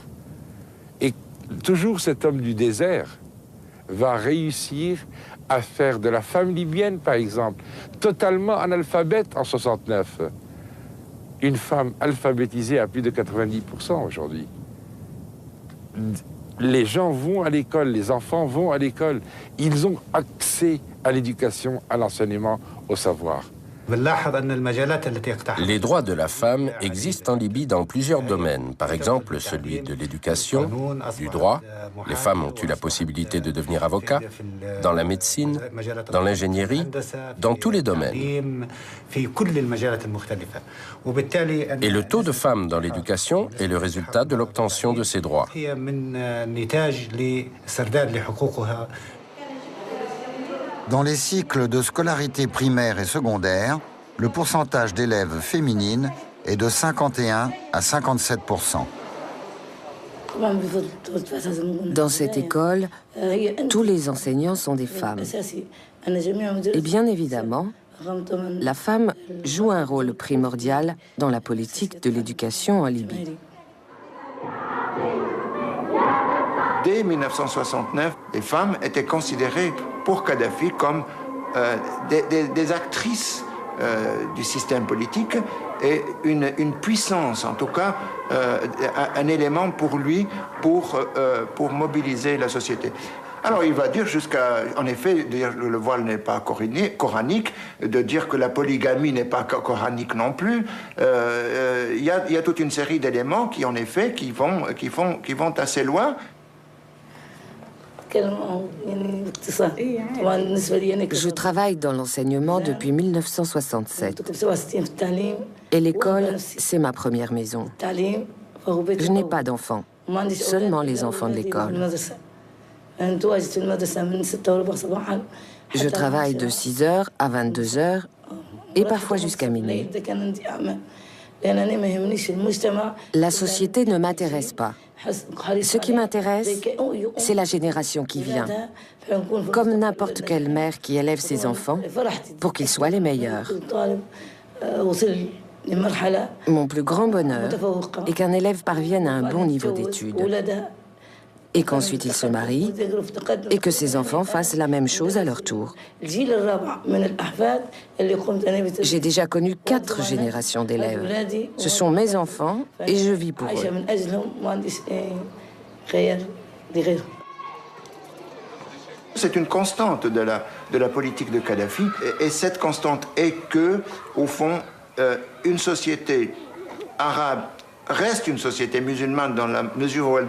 Et toujours cet homme du désert va réussir à faire de la femme libyenne, par exemple, totalement analphabète en 69. Une femme alphabétisée à plus de 90% aujourd'hui. Les gens vont à l'école, les enfants vont à l'école. Ils ont accès à l'éducation, à l'enseignement, au savoir. Les droits de la femme existent en Libye dans plusieurs domaines. Par exemple, celui de l'éducation, du droit. Les femmes ont eu la possibilité de devenir avocats, dans la médecine, dans l'ingénierie, dans tous les domaines. Et le taux de femmes dans l'éducation est le résultat de l'obtention de ces droits. Dans les cycles de scolarité primaire et secondaire, le pourcentage d'élèves féminines est de 51 à 57%. Dans cette école, tous les enseignants sont des femmes. Et bien évidemment, la femme joue un rôle primordial dans la politique de l'éducation en Libye. Dès 1969, les femmes étaient considérées pour Kadhafi comme des actrices du système politique et une puissance, en tout cas un élément pour lui pour mobiliser la société. Alors il va dire jusqu'à, en effet, dire que le voile n'est pas coranique, de dire que la polygamie n'est pas coranique non plus. Il y a toute une série d'éléments qui, en effet, qui vont assez loin. Je travaille dans l'enseignement depuis 1967. Et l'école, c'est ma première maison. Je n'ai pas d'enfants, seulement les enfants de l'école. Je travaille de 6h à 22h et parfois jusqu'à minuit. La société ne m'intéresse pas. Ce qui m'intéresse, c'est la génération qui vient. Comme n'importe quelle mère qui élève ses enfants pour qu'ils soient les meilleurs. Mon plus grand bonheur est qu'un élève parvienne à un bon niveau d'études et qu'ensuite il se marie et que ses enfants fassent la même chose à leur tour. J'ai déjà connu 4 générations d'élèves. Ce sont mes enfants et je vis pour eux. C'est une constante de la politique de Kadhafi et cette constante est que, au fond, une société arabe reste une société musulmane dans la mesure où elle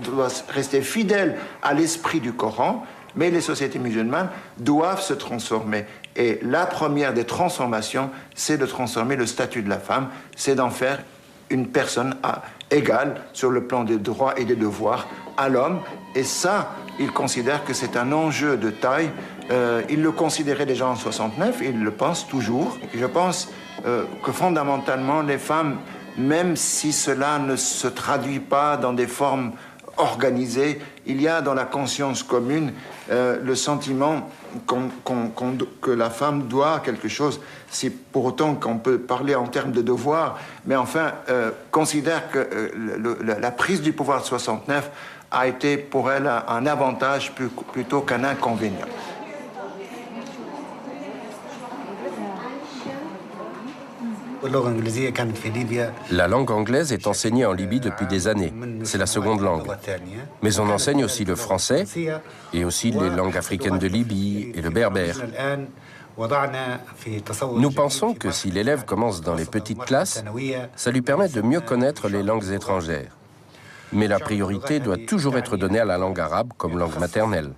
doit rester fidèle à l'esprit du Coran, mais les sociétés musulmanes doivent se transformer. Et la première des transformations, c'est de transformer le statut de la femme, c'est d'en faire une personne égale sur le plan des droits et des devoirs à l'homme. Et ça, ils considèrent que c'est un enjeu de taille. Ils le considéraient déjà en 69, ils le pensent toujours. Et je pense que fondamentalement, les femmes, même si cela ne se traduit pas dans des formes organisées, il y a dans la conscience commune le sentiment que la femme doit quelque chose. C'est pour autant qu'on peut parler en termes de devoir, mais enfin, considère que la prise du pouvoir de 69 a été pour elle un avantage plutôt qu'un inconvénient. La langue anglaise est enseignée en Libye depuis des années. C'est la seconde langue. Mais on enseigne aussi le français et aussi les langues africaines de Libye et le berbère. Nous pensons que si l'élève commence dans les petites classes, ça lui permet de mieux connaître les langues étrangères. Mais la priorité doit toujours être donnée à la langue arabe comme langue maternelle.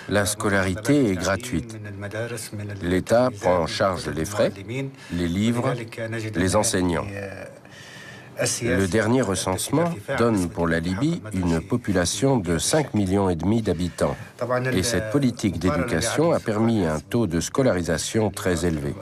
La scolarité est gratuite. L'État prend en charge les frais, les livres, les enseignants. Le dernier recensement donne pour la Libye une population de 5,5 millions d'habitants. Et cette politique d'éducation a permis un taux de scolarisation très élevé.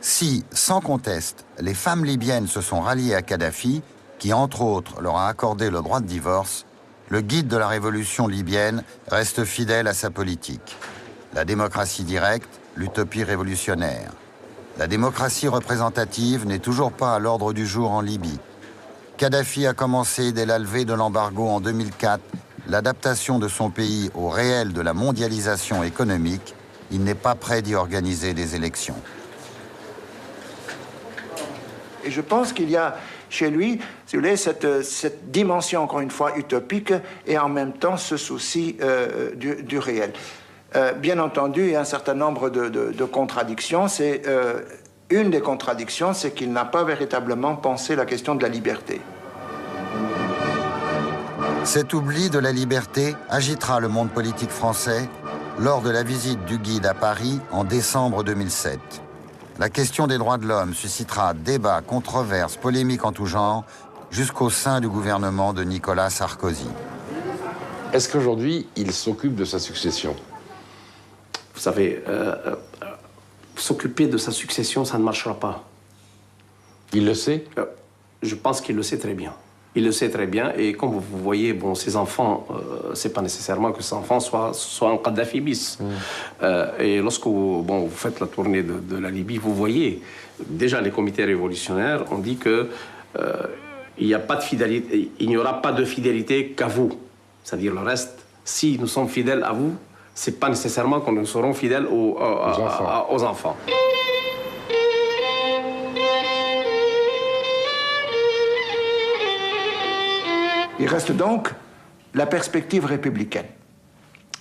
Si, sans conteste, les femmes libyennes se sont ralliées à Kadhafi, qui entre autres leur a accordé le droit de divorce, le guide de la révolution libyenne reste fidèle à sa politique. La démocratie directe, l'utopie révolutionnaire. La démocratie représentative n'est toujours pas à l'ordre du jour en Libye. Kadhafi a commencé dès la levée de l'embargo en 2004 l'adaptation de son pays au réel de la mondialisation économique. Il n'est pas prêt d'y organiser des élections. Et je pense qu'il y a chez lui, si vous voulez, cette dimension, encore une fois, utopique et en même temps ce souci du réel. Bien entendu, il y a un certain nombre de contradictions. Une des contradictions, c'est qu'il n'a pas véritablement pensé la question de la liberté. Cet oubli de la liberté agitera le monde politique français lors de la visite du guide à Paris en décembre 2007. La question des droits de l'homme suscitera débats, controverses, polémiques en tout genre, jusqu'au sein du gouvernement de Nicolas Sarkozy. Est-ce qu'aujourd'hui, il s'occupe de sa succession ? Vous savez, s'occuper de sa succession, ça ne marchera pas. Il le sait ? Je pense qu'il le sait très bien. Il le sait très bien, et comme vous voyez, bon, ses enfants, c'est pas nécessairement que ses enfants soient en Kadhafi bis. Et lorsque vous faites la tournée de la Libye, vous voyez, déjà les comités révolutionnaires ont dit que il n'y a pas de fidélité, il n'y aura pas de fidélité qu'à vous. C'est-à-dire le reste, si nous sommes fidèles à vous, c'est pas nécessairement que nous serons fidèles aux enfants. Il reste donc la perspective républicaine.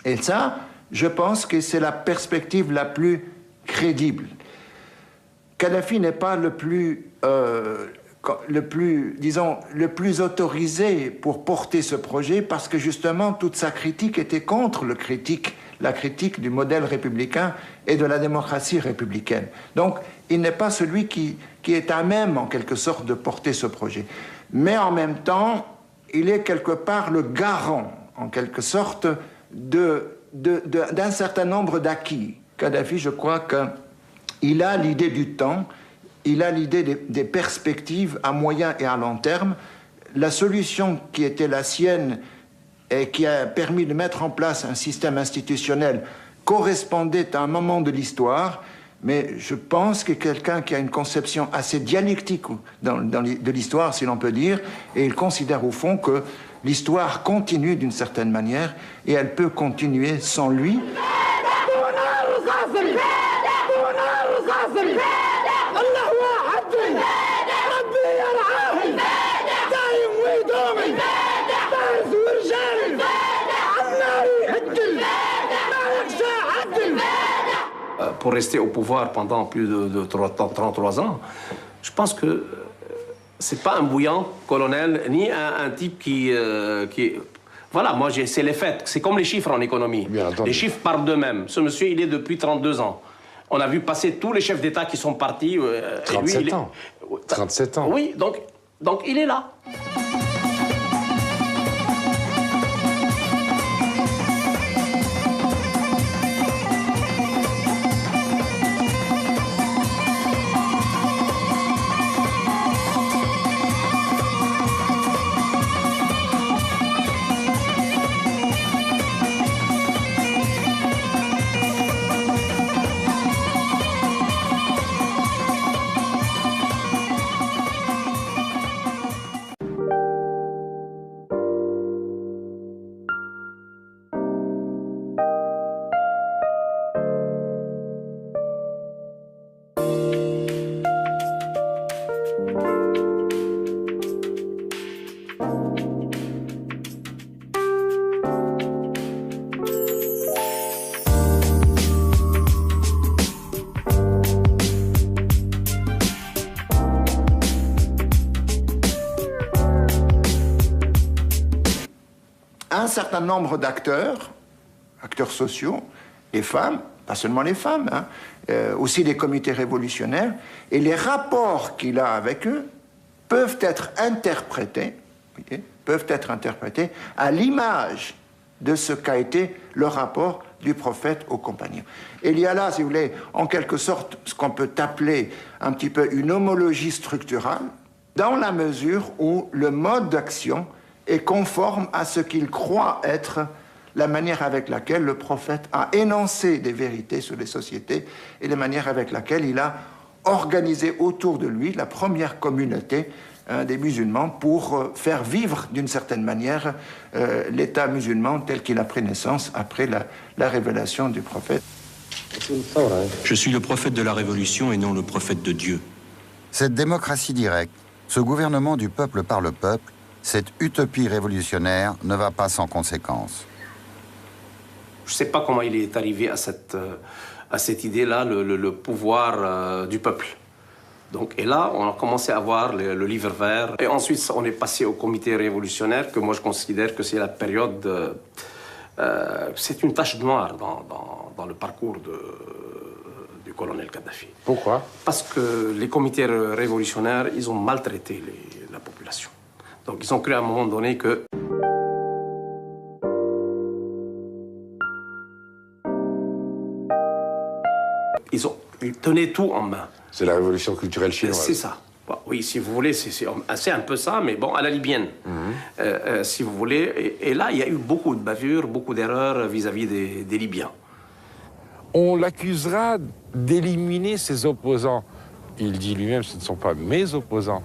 Et ça, je pense que c'est la perspective la plus crédible. Kadhafi n'est pas le plus autorisé pour porter ce projet parce que justement toute sa critique était contre la critique du modèle républicain et de la démocratie républicaine. Donc il n'est pas celui qui est à même en quelque sorte de porter ce projet. Mais en même temps, il est quelque part le garant, en quelque sorte, d'un certain nombre d'acquis. Kadhafi, je crois qu'il a l'idée du temps, il a l'idée des perspectives à moyen et à long terme. La solution qui était la sienne et qui a permis de mettre en place un système institutionnel correspondait à un moment de l'histoire, mais je pense que quelqu'un qui a une conception assez dialectique de l'histoire, si l'on peut dire, et il considère au fond que l'histoire continue d'une certaine manière, et elle peut continuer sans lui. Pour rester au pouvoir pendant plus de 33 ans, je pense que c'est pas un bouillant colonel, ni un type qui voilà, moi, c'est les faits. C'est comme les chiffres en économie. Les chiffres parlent d'eux-mêmes. Ce monsieur, il est depuis 32 ans. On a vu passer tous les chefs d'État qui sont partis. 37 ans. 37 ans. Oui, donc il est là. Un certain nombre d'acteurs sociaux, les femmes, pas seulement les femmes, hein, aussi les comités révolutionnaires, et les rapports qu'il a avec eux peuvent être interprétés à l'image de ce qu'a été le rapport du prophète aux compagnons. Et il y a là, si vous voulez, en quelque sorte, ce qu'on peut appeler un petit peu une homologie structurale, dans la mesure où le mode d'action est conforme à ce qu'il croit être la manière avec laquelle le prophète a énoncé des vérités sur les sociétés et la manière avec laquelle il a organisé autour de lui la première communauté des musulmans pour faire vivre d'une certaine manière l'État musulman tel qu'il a pris naissance après la révélation du prophète. Je suis le prophète de la révolution et non le prophète de Dieu. Cette démocratie directe, ce gouvernement du peuple par le peuple, cette utopie révolutionnaire ne va pas sans conséquences. Je ne sais pas comment il est arrivé à cette idée-là, le pouvoir du peuple. Donc, et là, on a commencé à voir le livre vert. Et ensuite, on est passé au comité révolutionnaire, que moi je considère que c'est la période... c'est une tache noire dans le parcours du colonel Kadhafi. Pourquoi? Parce que les comités révolutionnaires, ils ont maltraité la population. Donc ils ont cru à un moment donné que... Ils tenaient tout en main. C'est la révolution culturelle chinoise. C'est ça. Bon, oui, si vous voulez, c'est un peu ça, mais bon, à la libyenne. Si vous voulez. Et là, il y a eu beaucoup de bavures, beaucoup d'erreurs vis-à-vis des Libyens. On l'accusera d'éliminer ses opposants. Il dit lui-même, ce ne sont pas mes opposants.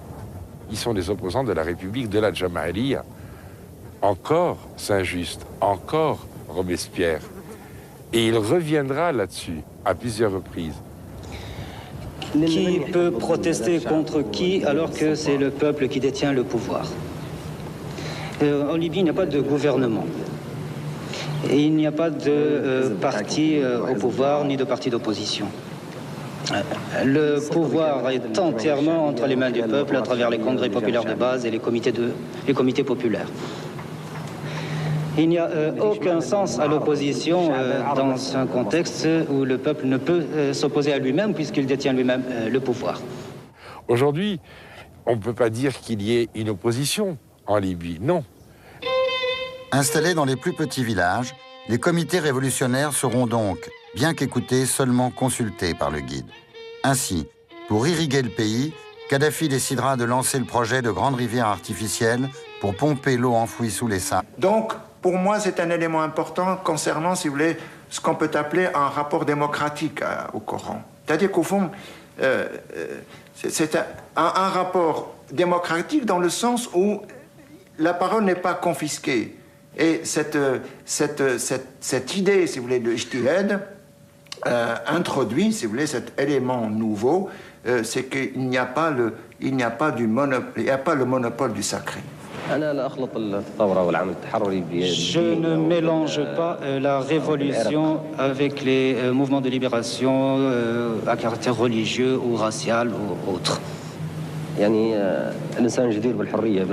Ils sont des opposants de la République de la Jamahiriya. Encore Saint-Just, encore Robespierre. Et il reviendra là-dessus à plusieurs reprises. Qui peut protester contre qui alors que c'est le peuple qui détient le pouvoir? En Libye, il n'y a pas de gouvernement. Et il n'y a pas de parti au pouvoir ni de parti d'opposition. Le pouvoir est entièrement entre les mains du peuple à travers les congrès populaires de base et les comités populaires. Il n'y a aucun sens à l'opposition dans un contexte où le peuple ne peut s'opposer à lui-même puisqu'il détient lui-même le pouvoir. Aujourd'hui, on ne peut pas dire qu'il y ait une opposition en Libye, non. Installés dans les plus petits villages, les comités révolutionnaires seront donc, bien qu'écoutés, seulement consultés par le guide. Ainsi, pour irriguer le pays, Kadhafi décidera de lancer le projet de grande rivière artificielle pour pomper l'eau enfouie sous les sables. Donc, pour moi, c'est un élément important concernant, si vous voulez, ce qu'on peut appeler un rapport démocratique au Coran. C'est-à-dire qu'au fond, c'est un rapport démocratique dans le sens où la parole n'est pas confisquée. Et cette idée, si vous voulez, de ijtihad introduit, si vous voulez, cet élément nouveau, c'est qu'il n'y a pas le monopole du sacré. Je ne mélange pas la révolution avec les mouvements de libération à caractère religieux ou racial ou autre.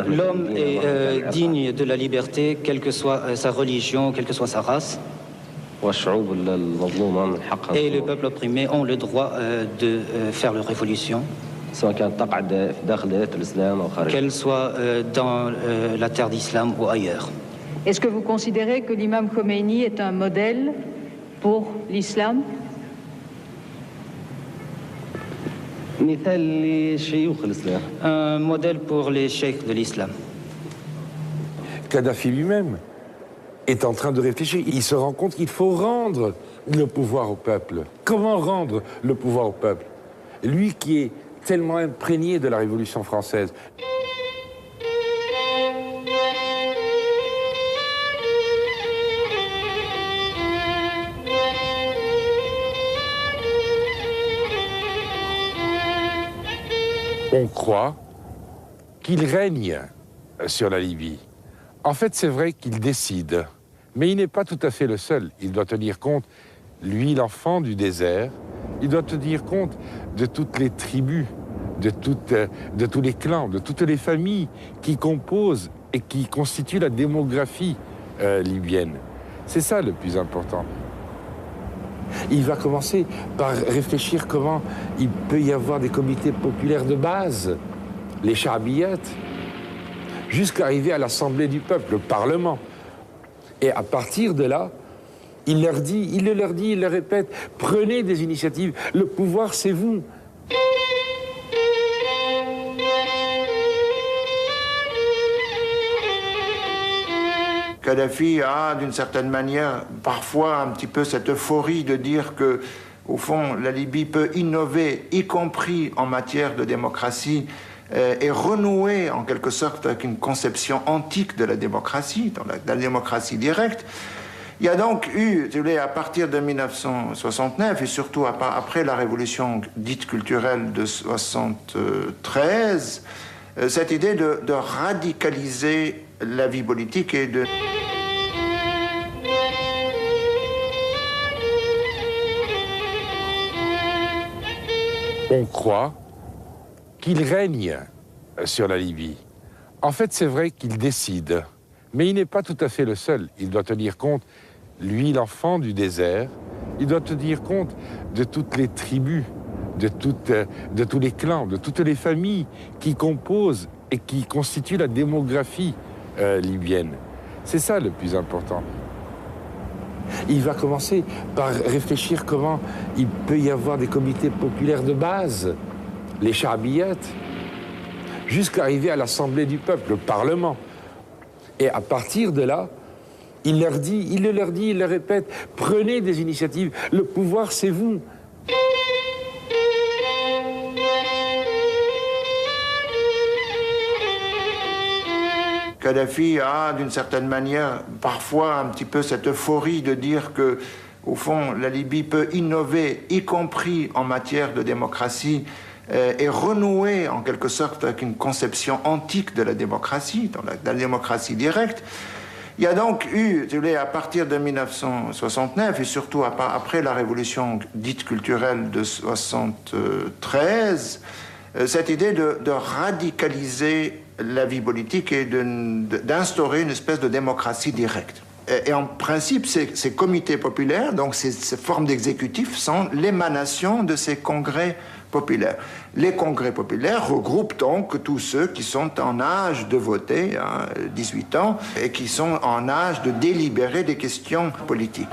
L'homme est digne de la liberté, quelle que soit sa religion, quelle que soit sa race. Et les peuples opprimés ont le droit de faire leur révolution. Qu'elle soit dans la terre d'islam ou ailleurs. Est-ce que vous considérez que l'imam Khomeini est un modèle pour l'islam? Un modèle pour les cheikhs de l'islam. Kadhafi lui-même est en train de réfléchir. Il se rend compte qu'il faut rendre le pouvoir au peuple. Comment rendre le pouvoir au peuple? Lui qui est tellement imprégné de la Révolution française. On croit qu'il règne sur la Libye. En fait, c'est vrai qu'il décide, mais il n'est pas tout à fait le seul. Il doit tenir compte, lui, l'enfant du désert, il doit tenir compte de toutes les tribus, de tous les clans, de toutes les familles qui composent et qui constituent la démographie libyenne. C'est ça le plus important. Il va commencer par réfléchir comment il peut y avoir des comités populaires de base, les Sha'biyat, jusqu'à arriver à l'Assemblée du peuple, le Parlement. Et à partir de là, il leur dit, il le répète, prenez des initiatives, le pouvoir c'est vous. Kadhafi a, d'une certaine manière, parfois un petit peu cette euphorie de dire que, au fond, la Libye peut innover, y compris en matière de démocratie, et renouer en quelque sorte avec une conception antique de la démocratie, dans la démocratie directe. Il y a donc eu, si vous voulez, à partir de 1969, et surtout après la révolution dite culturelle de 1973, cette idée de radicaliser la vie politique et de... On croit qu'il règne sur la Libye. En fait, c'est vrai qu'il décide, mais il n'est pas tout à fait le seul. Il doit tenir compte, lui, l'enfant du désert, il doit tenir compte de toutes les tribus, de tous les clans, de toutes les familles qui composent et qui constituent la démographie libyenne. C'est ça le plus important. Il va commencer par réfléchir comment il peut y avoir des comités populaires de base, les Sha'biyat, jusqu'à arriver à l'Assemblée du peuple, le Parlement. Et à partir de là, il leur dit, il le répète, prenez des initiatives, le pouvoir c'est vous. Kadhafi a, d'une certaine manière, parfois un petit peu cette euphorie de dire que, au fond, la Libye peut innover, y compris en matière de démocratie, et renouer en quelque sorte avec une conception antique de la démocratie, dans la démocratie directe. Il y a donc eu, si vous voulez, à partir de 1969, et surtout après la révolution dite culturelle de 1973, cette idée de radicaliser la vie politique et d'instaurer une espèce de démocratie directe. Et en principe, ces comités populaires, donc ces formes d'exécutif, sont l'émanation de ces congrès populaires. Les congrès populaires regroupent donc tous ceux qui sont en âge de voter, 18 ans, et qui sont en âge de délibérer des questions politiques.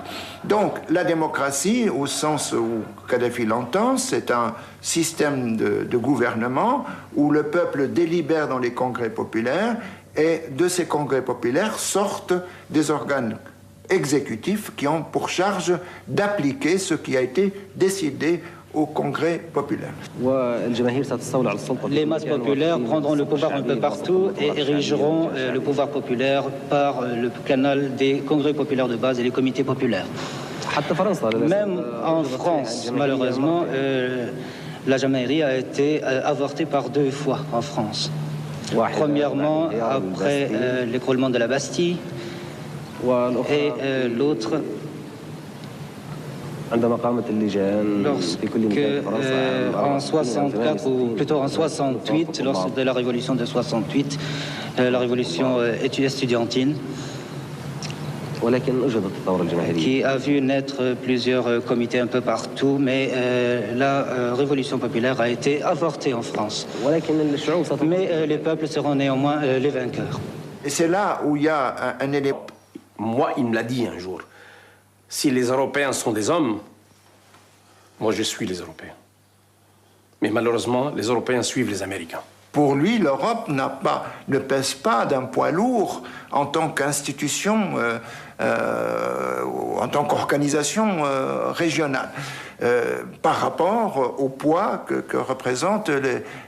Donc la démocratie, au sens où Kadhafi l'entend, c'est un système de gouvernement où le peuple délibère dans les congrès populaires, et de ces congrès populaires sortent des organes exécutifs qui ont pour charge d'appliquer ce qui a été décidé au congrès populaire. Les masses populaires prendront le pouvoir un peu partout et érigeront le pouvoir populaire par le canal des congrès populaires de base et les comités populaires. Même en France, malheureusement, la Jamaïrie a été avortée par 2 fois en France. Premièrement, après l'écroulement de la Bastille, et l'autre lorsque en 64 ou plutôt en 68, lors de la révolution de 68, la révolution estudiantine, qui a vu naître plusieurs comités un peu partout, mais la révolution populaire a été avortée en France. Mais les peuples seront néanmoins les vainqueurs. Et c'est là où il y a un élément. Moi, il me l'a dit un jour. Si les Européens sont des hommes, moi je suis les Européens. Mais malheureusement, les Européens suivent les Américains. Pour lui, l'Europe ne pèse pas d'un poids lourd en tant qu'institution, en tant qu'organisation régionale, par rapport au poids que représentent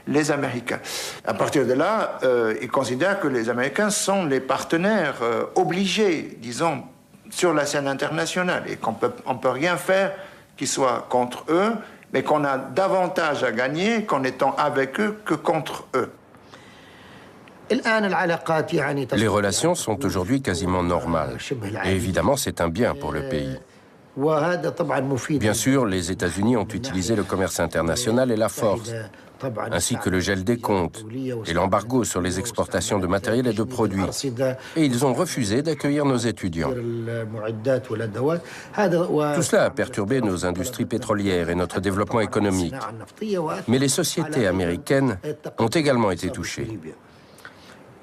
les Américains. À partir de là, il considère que les Américains sont les partenaires obligés, disons, sur la scène internationale, et qu'on peut rien faire qui soit contre eux, mais qu'on a davantage à gagner qu'en étant avec eux que contre eux. Les relations sont aujourd'hui quasiment normales. Et évidemment, c'est un bien pour le pays. Bien sûr, les États-Unis ont utilisé le commerce international et la force, ainsi que le gel des comptes et l'embargo sur les exportations de matériel et de produits. Et ils ont refusé d'accueillir nos étudiants. Tout cela a perturbé nos industries pétrolières et notre développement économique. Mais les sociétés américaines ont également été touchées.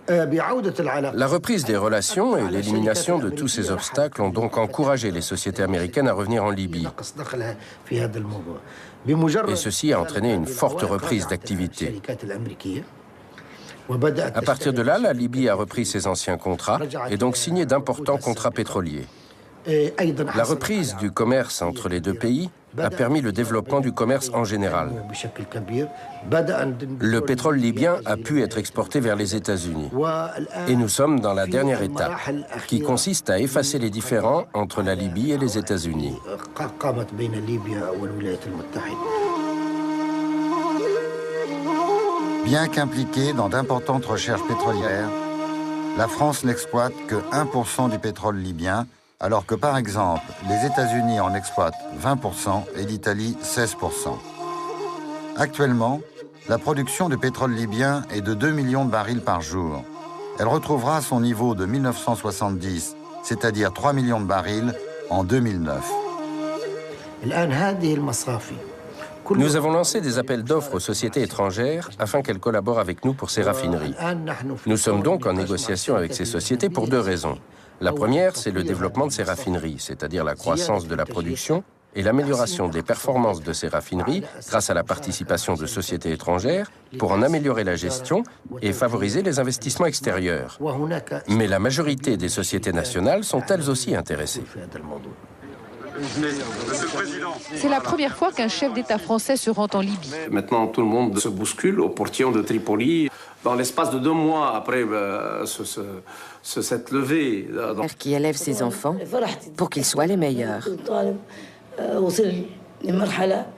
La reprise des relations et l'élimination de tous ces obstacles ont donc encouragé les sociétés américaines à revenir en Libye. Et ceci a entraîné une forte reprise d'activité. À partir de là, la Libye a repris ses anciens contrats et donc signé d'importants contrats pétroliers. La reprise du commerce entre les deux pays a permis le développement du commerce en général. Le pétrole libyen a pu être exporté vers les États-Unis. Et nous sommes dans la dernière étape, qui consiste à effacer les différends entre la Libye et les États-Unis. Bien qu'impliquée dans d'importantes recherches pétrolières, la France n'exploite que 1% du pétrole libyen, alors que, par exemple, les États-Unis en exploitent 20% et l'Italie 16%. Actuellement, la production de pétrole libyen est de 2 millions de barils par jour. Elle retrouvera son niveau de 1970, c'est-à-dire 3 millions de barils, en 2009. Nous avons lancé des appels d'offres aux sociétés étrangères afin qu'elles collaborent avec nous pour ces raffineries. Nous sommes donc en négociation avec ces sociétés pour deux raisons. La première, c'est le développement de ces raffineries, c'est-à-dire la croissance de la production et l'amélioration des performances de ces raffineries grâce à la participation de sociétés étrangères pour en améliorer la gestion et favoriser les investissements extérieurs. Mais la majorité des sociétés nationales sont elles aussi intéressées. C'est la première fois qu'un chef d'État français se rend en Libye. Maintenant, tout le monde se bouscule au portillon de Tripoli. Dans l'espace de 2 mois après cette levée... Qui élève ses enfants pour qu'ils soient les meilleurs.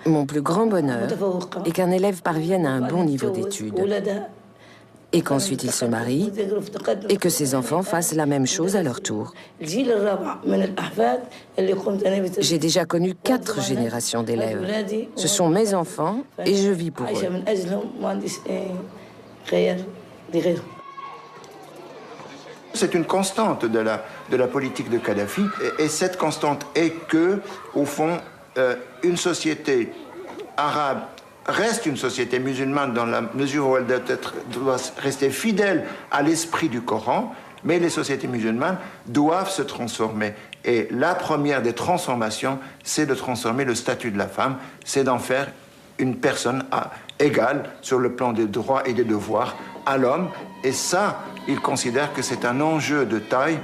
Mon plus grand bonheur est qu'un élève parvienne à un bon niveau d'études et qu'ensuite il se marie et que ses enfants fassent la même chose à leur tour. J'ai déjà connu 4 générations d'élèves. Ce sont mes enfants et je vis pour eux. C'est une constante de la politique de Kadhafi, et cette constante est que, au fond, une société arabe reste une société musulmane dans la mesure où elle doit rester fidèle à l'esprit du Coran, mais les sociétés musulmanes doivent se transformer. Et la première des transformations, c'est de transformer le statut de la femme, c'est d'en faire une personne égale sur le plan des droits et des devoirs à l'homme. Et ça, ils considèrent que c'est un enjeu de taille.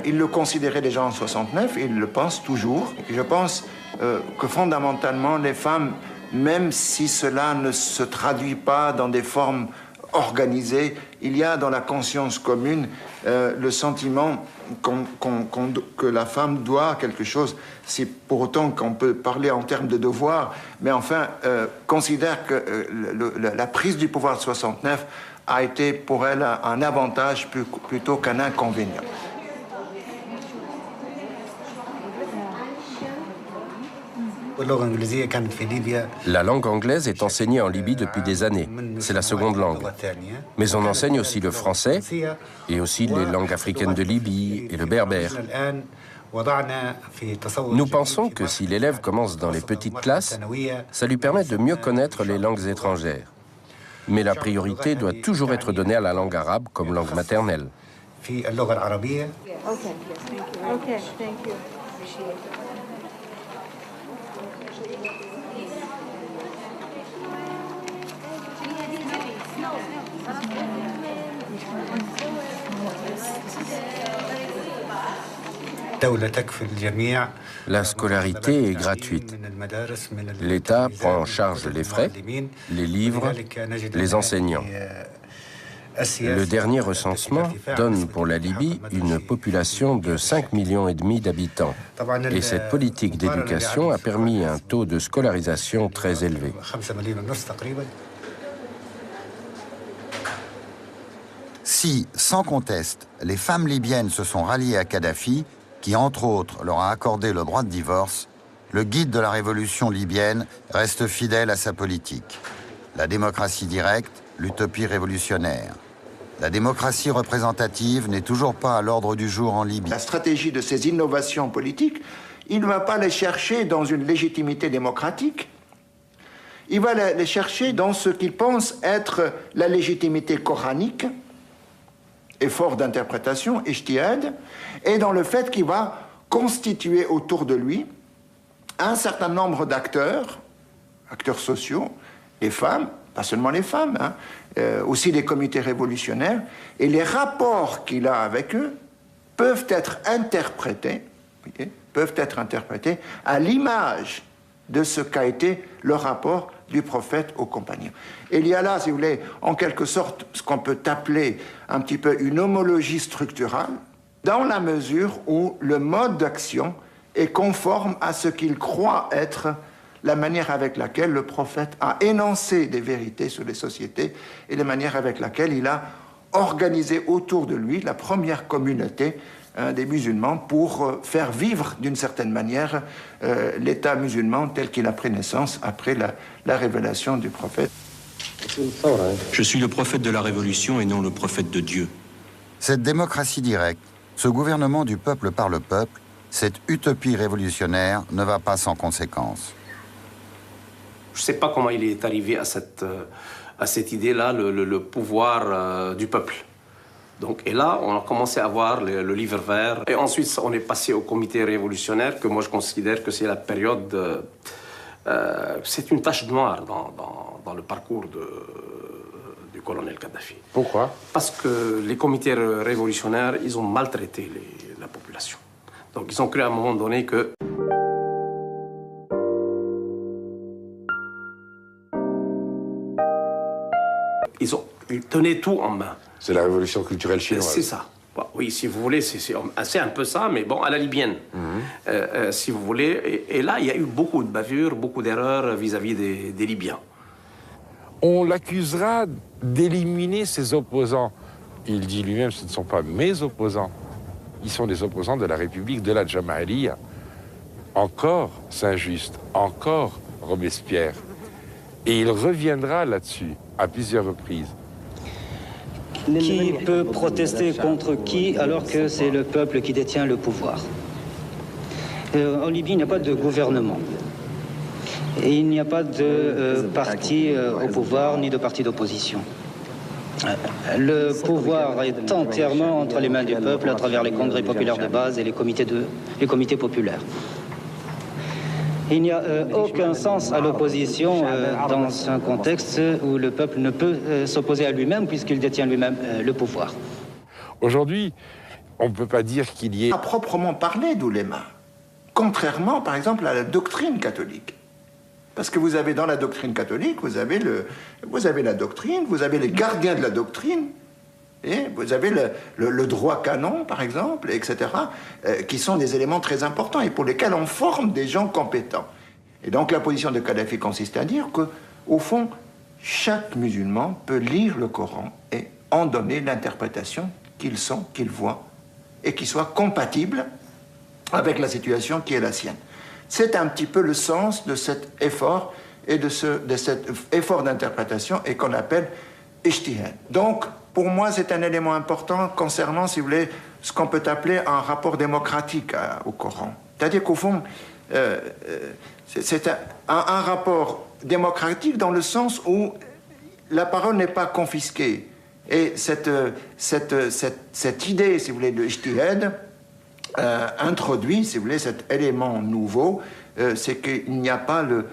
Ils le considéraient déjà en 69, ils le pensent toujours. Et je pense que fondamentalement, les femmes, même si cela ne se traduit pas dans des formes organisées, il y a dans la conscience commune le sentiment que la femme doit quelque chose, si pour autant qu'on peut parler en termes de devoir, mais enfin, considère que la prise du pouvoir de 69 a été pour elle un avantage plutôt qu'un inconvénient. La langue anglaise est enseignée en Libye depuis des années. C'est la seconde langue. Mais on enseigne aussi le français et aussi les langues africaines de Libye et le berbère. Nous pensons que si l'élève commence dans les petites classes, ça lui permet de mieux connaître les langues étrangères. Mais la priorité doit toujours être donnée à la langue arabe comme langue maternelle. La scolarité est gratuite. L'État prend en charge les frais, les livres, les enseignants. Le dernier recensement donne pour la Libye une population de 5,5 millions d'habitants. Et cette politique d'éducation a permis un taux de scolarisation très élevé. Si, sans conteste, les femmes libyennes se sont ralliées à Kadhafi, qui entre autres leur a accordé le droit de divorce, le guide de la révolution libyenne reste fidèle à sa politique. La démocratie directe, l'utopie révolutionnaire. La démocratie représentative n'est toujours pas à l'ordre du jour en Libye. La stratégie de ces innovations politiques, il ne va pas les chercher dans une légitimité démocratique. Il va les chercher dans ce qu'il pense être la légitimité coranique, effort d'interprétation, ijtihad, et dans le fait qu'il va constituer autour de lui un certain nombre d'acteurs, acteurs sociaux, les femmes, pas seulement les femmes, hein, aussi les comités révolutionnaires, et les rapports qu'il a avec eux peuvent être interprétés à l'image de ce qu'a été le rapport du prophète aux compagnons. Et il y a là, si vous voulez, en quelque sorte, ce qu'on peut appeler un petit peu une homologie structurale, dans la mesure où le mode d'action est conforme à ce qu'il croit être la manière avec laquelle le prophète a énoncé des vérités sur les sociétés et la manière avec laquelle il a organisé autour de lui la première communauté des musulmans pour faire vivre d'une certaine manière l'État musulman tel qu'il a pris naissance après la révélation du prophète. Je suis le prophète de la révolution et non le prophète de Dieu. Cette démocratie directe, ce gouvernement du peuple par le peuple, cette utopie révolutionnaire ne va pas sans conséquences. Je ne sais pas comment il est arrivé à cette idée-là, le pouvoir du peuple. Donc, et là, on a commencé à voir le livre vert. Et ensuite, on est passé au comité révolutionnaire, que moi je considère que c'est la période... c'est une tache noire dans le parcours du colonel Kadhafi. Pourquoi? Parce que les comités révolutionnaires, ils ont maltraité la population. Donc, ils ont cru à un moment donné que... Ils tenaient tout en main. C'est la révolution culturelle chinoise. C'est ça. Bon, oui, si vous voulez, c'est un peu ça, mais bon, à la libyenne. Si vous voulez. Et là, il y a eu beaucoup de bavures, beaucoup d'erreurs vis-à-vis des Libyens. On l'accusera d'éliminer ses opposants. Il dit lui-même, ce ne sont pas mes opposants. Ils sont des opposants de la République de la Jamahiriya. Encore Saint-Just, encore Robespierre. Et il reviendra là-dessus à plusieurs reprises. Qui peut protester contre qui alors que c'est le peuple qui détient le pouvoir? En Libye, il n'y a pas de gouvernement. Et il n'y a pas de parti au pouvoir ni de parti d'opposition. Le pouvoir est entièrement entre les mains du peuple à travers les congrès populaires de base et les comités populaires. Il n'y a aucun sens à l'opposition dans un contexte où le peuple ne peut s'opposer à lui-même puisqu'il détient lui-même le pouvoir. Aujourd'hui, on ne peut pas dire qu'il y ait... À proprement parler d'ouléma, contrairement par exemple à la doctrine catholique. Parce que vous avez dans la doctrine catholique, vous avez la doctrine, vous avez les gardiens de la doctrine, et vous avez le droit canon, par exemple, etc., qui sont des éléments très importants et pour lesquels on forme des gens compétents. Et donc la position de Kadhafi consiste à dire qu'au fond, chaque musulman peut lire le Coran et en donner l'interprétation qu'il sent, qu'il voit, et qui soit compatible avec la situation qui est la sienne. C'est un petit peu le sens de cet effort et de cet effort d'interprétation et qu'on appelle ijtihad. Donc, pour moi, c'est un élément important concernant, si vous voulez, ce qu'on peut appeler un rapport démocratique au Coran. C'est-à-dire qu'au fond, c'est un rapport démocratique dans le sens où la parole n'est pas confisquée. Et cette idée, si vous voulez, de ijtihad introduit, si vous voulez, cet élément nouveau, c'est qu'il n'y a pas le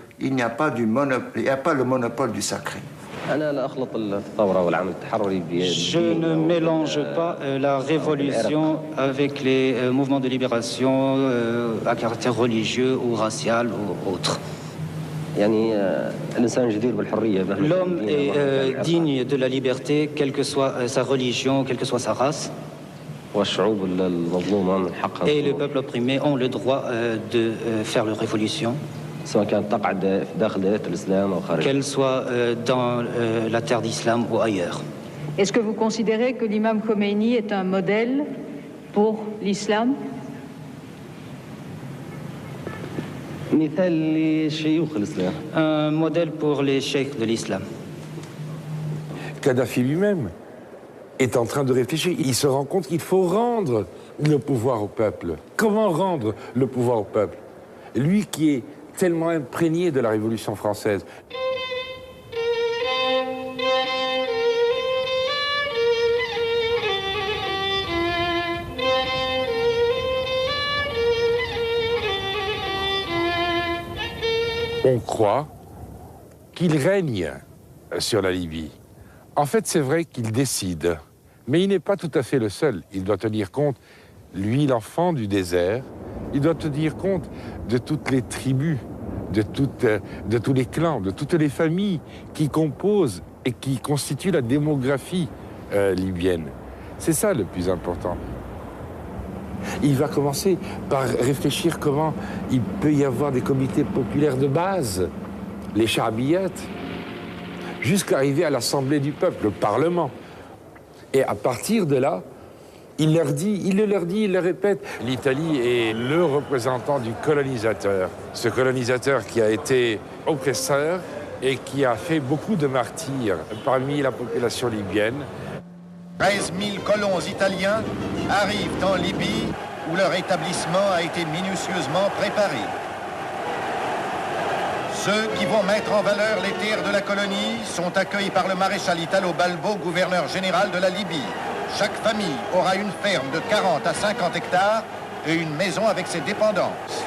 monopole du sacré. Je ne mélange pas la révolution avec les mouvements de libération à caractère religieux ou racial ou autre. L'homme est digne de la liberté, quelle que soit sa religion, quelle que soit sa race. Et les peuples opprimés ont le droit de faire leur révolution. Qu'elle soit dans la terre d'islam ou ailleurs. Est-ce que vous considérez que l'imam Khomeini est un modèle pour l'islam? Un modèle pour les cheikhs de l'islam. Kadhafi lui-même est en train de réfléchir. Il se rend compte qu'il faut rendre le pouvoir au peuple. Comment rendre le pouvoir au peuple? Lui qui est tellement imprégné de la Révolution française. On croit qu'il règne sur la Libye. En fait, c'est vrai qu'il décide, mais il n'est pas tout à fait le seul. Il doit tenir compte, lui, l'enfant du désert, il doit tenir compte de toutes les tribus, de tous les clans, de toutes les familles qui composent et qui constituent la démographie libyenne. C'est ça le plus important. Il va commencer par réfléchir comment il peut y avoir des comités populaires de base, les Cha'biyat, jusqu'à arriver à l'Assemblée du peuple, le Parlement. Et à partir de là, il leur dit, il le répète, l'Italie est le représentant du colonisateur. Ce colonisateur qui a été oppresseur et qui a fait beaucoup de martyrs parmi la population libyenne. 13 000 colons italiens arrivent en Libye où leur établissement a été minutieusement préparé. Ceux qui vont mettre en valeur les terres de la colonie sont accueillis par le maréchal Italo Balbo, gouverneur général de la Libye. Chaque famille aura une ferme de 40 à 50 hectares et une maison avec ses dépendances.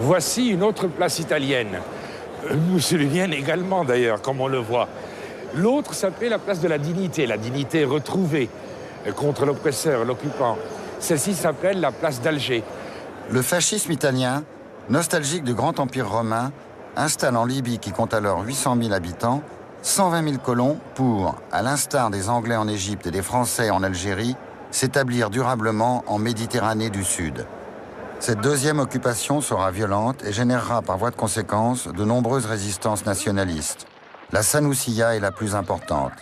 Voici une autre place italienne, mussolinienne également d'ailleurs, comme on le voit. L'autre s'appelait la place de la dignité retrouvée contre l'oppresseur, l'occupant. Celle-ci s'appelle la place d'Alger. Le fascisme italien, nostalgique du grand empire romain, installe en Libye, qui compte alors 800 000 habitants, 120 000 colons pour, à l'instar des Anglais en Égypte et des Français en Algérie, s'établir durablement en Méditerranée du Sud. Cette deuxième occupation sera violente et générera par voie de conséquence de nombreuses résistances nationalistes. La Sanoussia est la plus importante.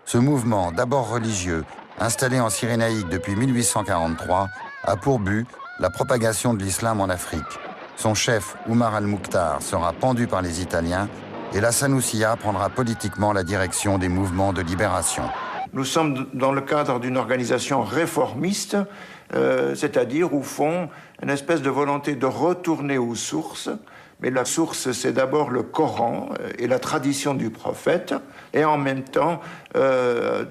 Ce mouvement, d'abord religieux, installé en Cyrénaïque depuis 1843, a pour but la propagation de l'islam en Afrique. Son chef, Oumar al-Mukhtar, sera pendu par les Italiens et la Sanoussia prendra politiquement la direction des mouvements de libération. Nous sommes dans le cadre d'une organisation réformiste, c'est-à-dire, au fond, une espèce de volonté de retourner aux sources. Mais la source, c'est d'abord le Coran et la tradition du prophète, et en même temps,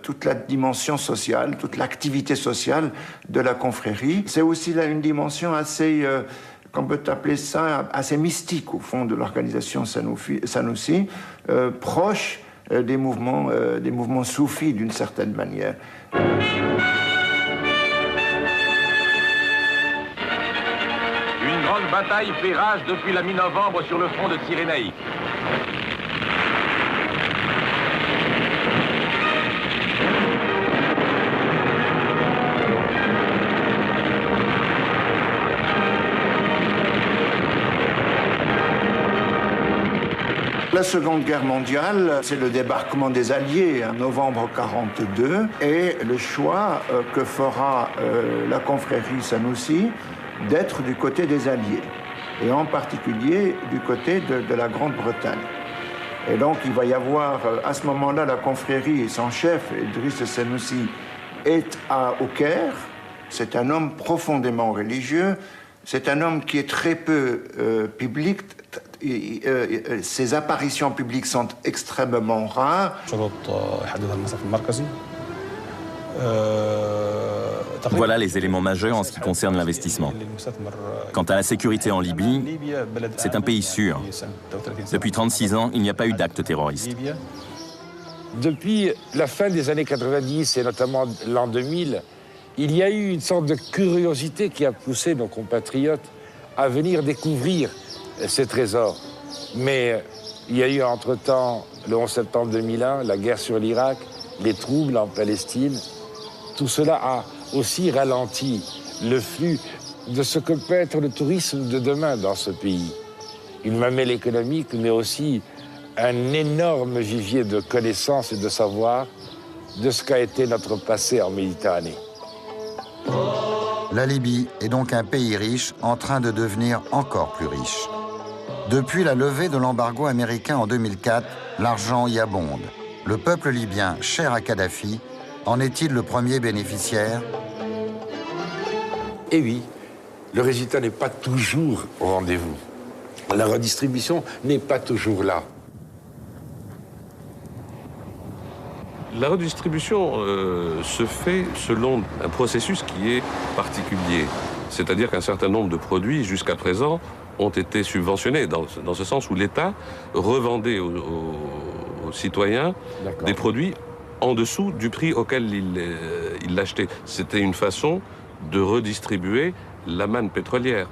toute la dimension sociale, toute l'activité sociale de la confrérie. C'est aussi là une dimension assez, qu'on peut appeler ça, assez mystique, au fond, de l'organisation Sanoussi, proche des mouvements soufis, d'une certaine manière. Une grande bataille fait rage depuis la mi-novembre sur le front de Cyrénaïque. La Seconde Guerre mondiale, c'est le débarquement des Alliés en novembre 1942 et le choix que fera la confrérie Sanoussi d'être du côté des Alliés, et en particulier du côté de la Grande-Bretagne. Et donc il va y avoir, à ce moment-là, la confrérie et son chef, Idriss Sanoussi, est au Caire. C'est un homme profondément religieux, c'est un homme qui est très peu public. Ses apparitions publiques sont extrêmement rares. Voilà les éléments majeurs en ce qui concerne l'investissement. Quant à la sécurité en Libye, c'est un pays sûr. Depuis 36 ans, il n'y a pas eu d'acte terroriste. Depuis la fin des années 90 et notamment l'an 2000, il y a eu une sorte de curiosité qui a poussé nos compatriotes à venir découvrir ces trésors. Mais il y a eu entre-temps, le 11 septembre 2001, la guerre sur l'Irak, les troubles en Palestine. Tout cela a aussi ralenti le flux de ce que peut être le tourisme de demain dans ce pays. Une mamelle économique, mais aussi un énorme vivier de connaissances et de savoirs de ce qu'a été notre passé en Méditerranée. La Libye est donc un pays riche en train de devenir encore plus riche. Depuis la levée de l'embargo américain en 2004, l'argent y abonde. Le peuple libyen, cher à Kadhafi, en est-il le premier bénéficiaire? Et oui, le résultat n'est pas toujours au rendez-vous. La redistribution n'est pas toujours là. La redistribution se fait selon un processus qui est particulier. C'est-à-dire qu'un certain nombre de produits, jusqu'à présent, ont été subventionnés, dans ce sens où l'État revendait aux citoyens des produits en dessous du prix auquel il l'achetait. C'était une façon de redistribuer la manne pétrolière.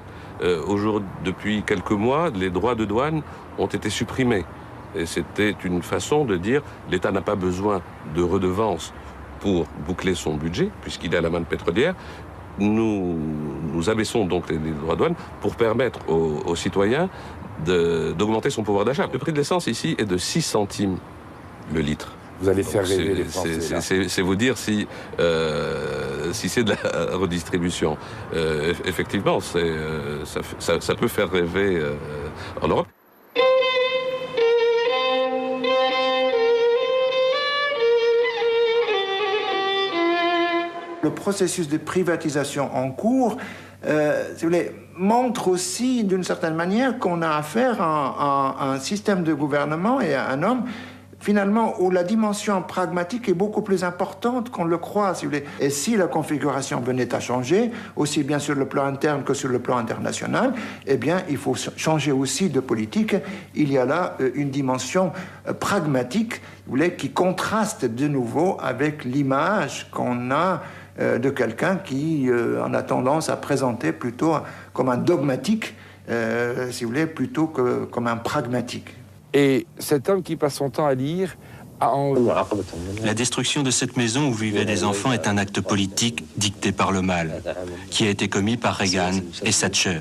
Depuis quelques mois, les droits de douane ont été supprimés. Et c'était une façon de dire l'État n'a pas besoin de redevances pour boucler son budget, puisqu'il a la manne pétrolière. Nous abaissons donc les droits de douane pour permettre aux citoyens d'augmenter son pouvoir d'achat. Le prix de l'essence ici est de 6 centimes le litre. Vous allez faire rêver les Français. C'est vous dire si c'est de la redistribution. Effectivement, ça peut faire rêver en Europe. Le processus de privatisation en cours, si vous voulez, montre aussi d'une certaine manière qu'on a affaire à un système de gouvernement et à un homme finalement où la dimension pragmatique est beaucoup plus importante qu'on le croit, si vous voulez. Et si la configuration venait à changer, aussi bien sur le plan interne que sur le plan international, eh bien, il faut changer aussi de politique. Il y a là une dimension pragmatique, vous voulez, qui contraste de nouveau avec l'image qu'on a de quelqu'un qui en a tendance à présenter plutôt comme un dogmatique, si vous voulez, plutôt que comme un pragmatique. Et cet homme qui passe son temps à lire a envie. La destruction de cette maison où vivaient des enfants est un acte politique dicté par le mal, qui a été commis par Reagan et Thatcher.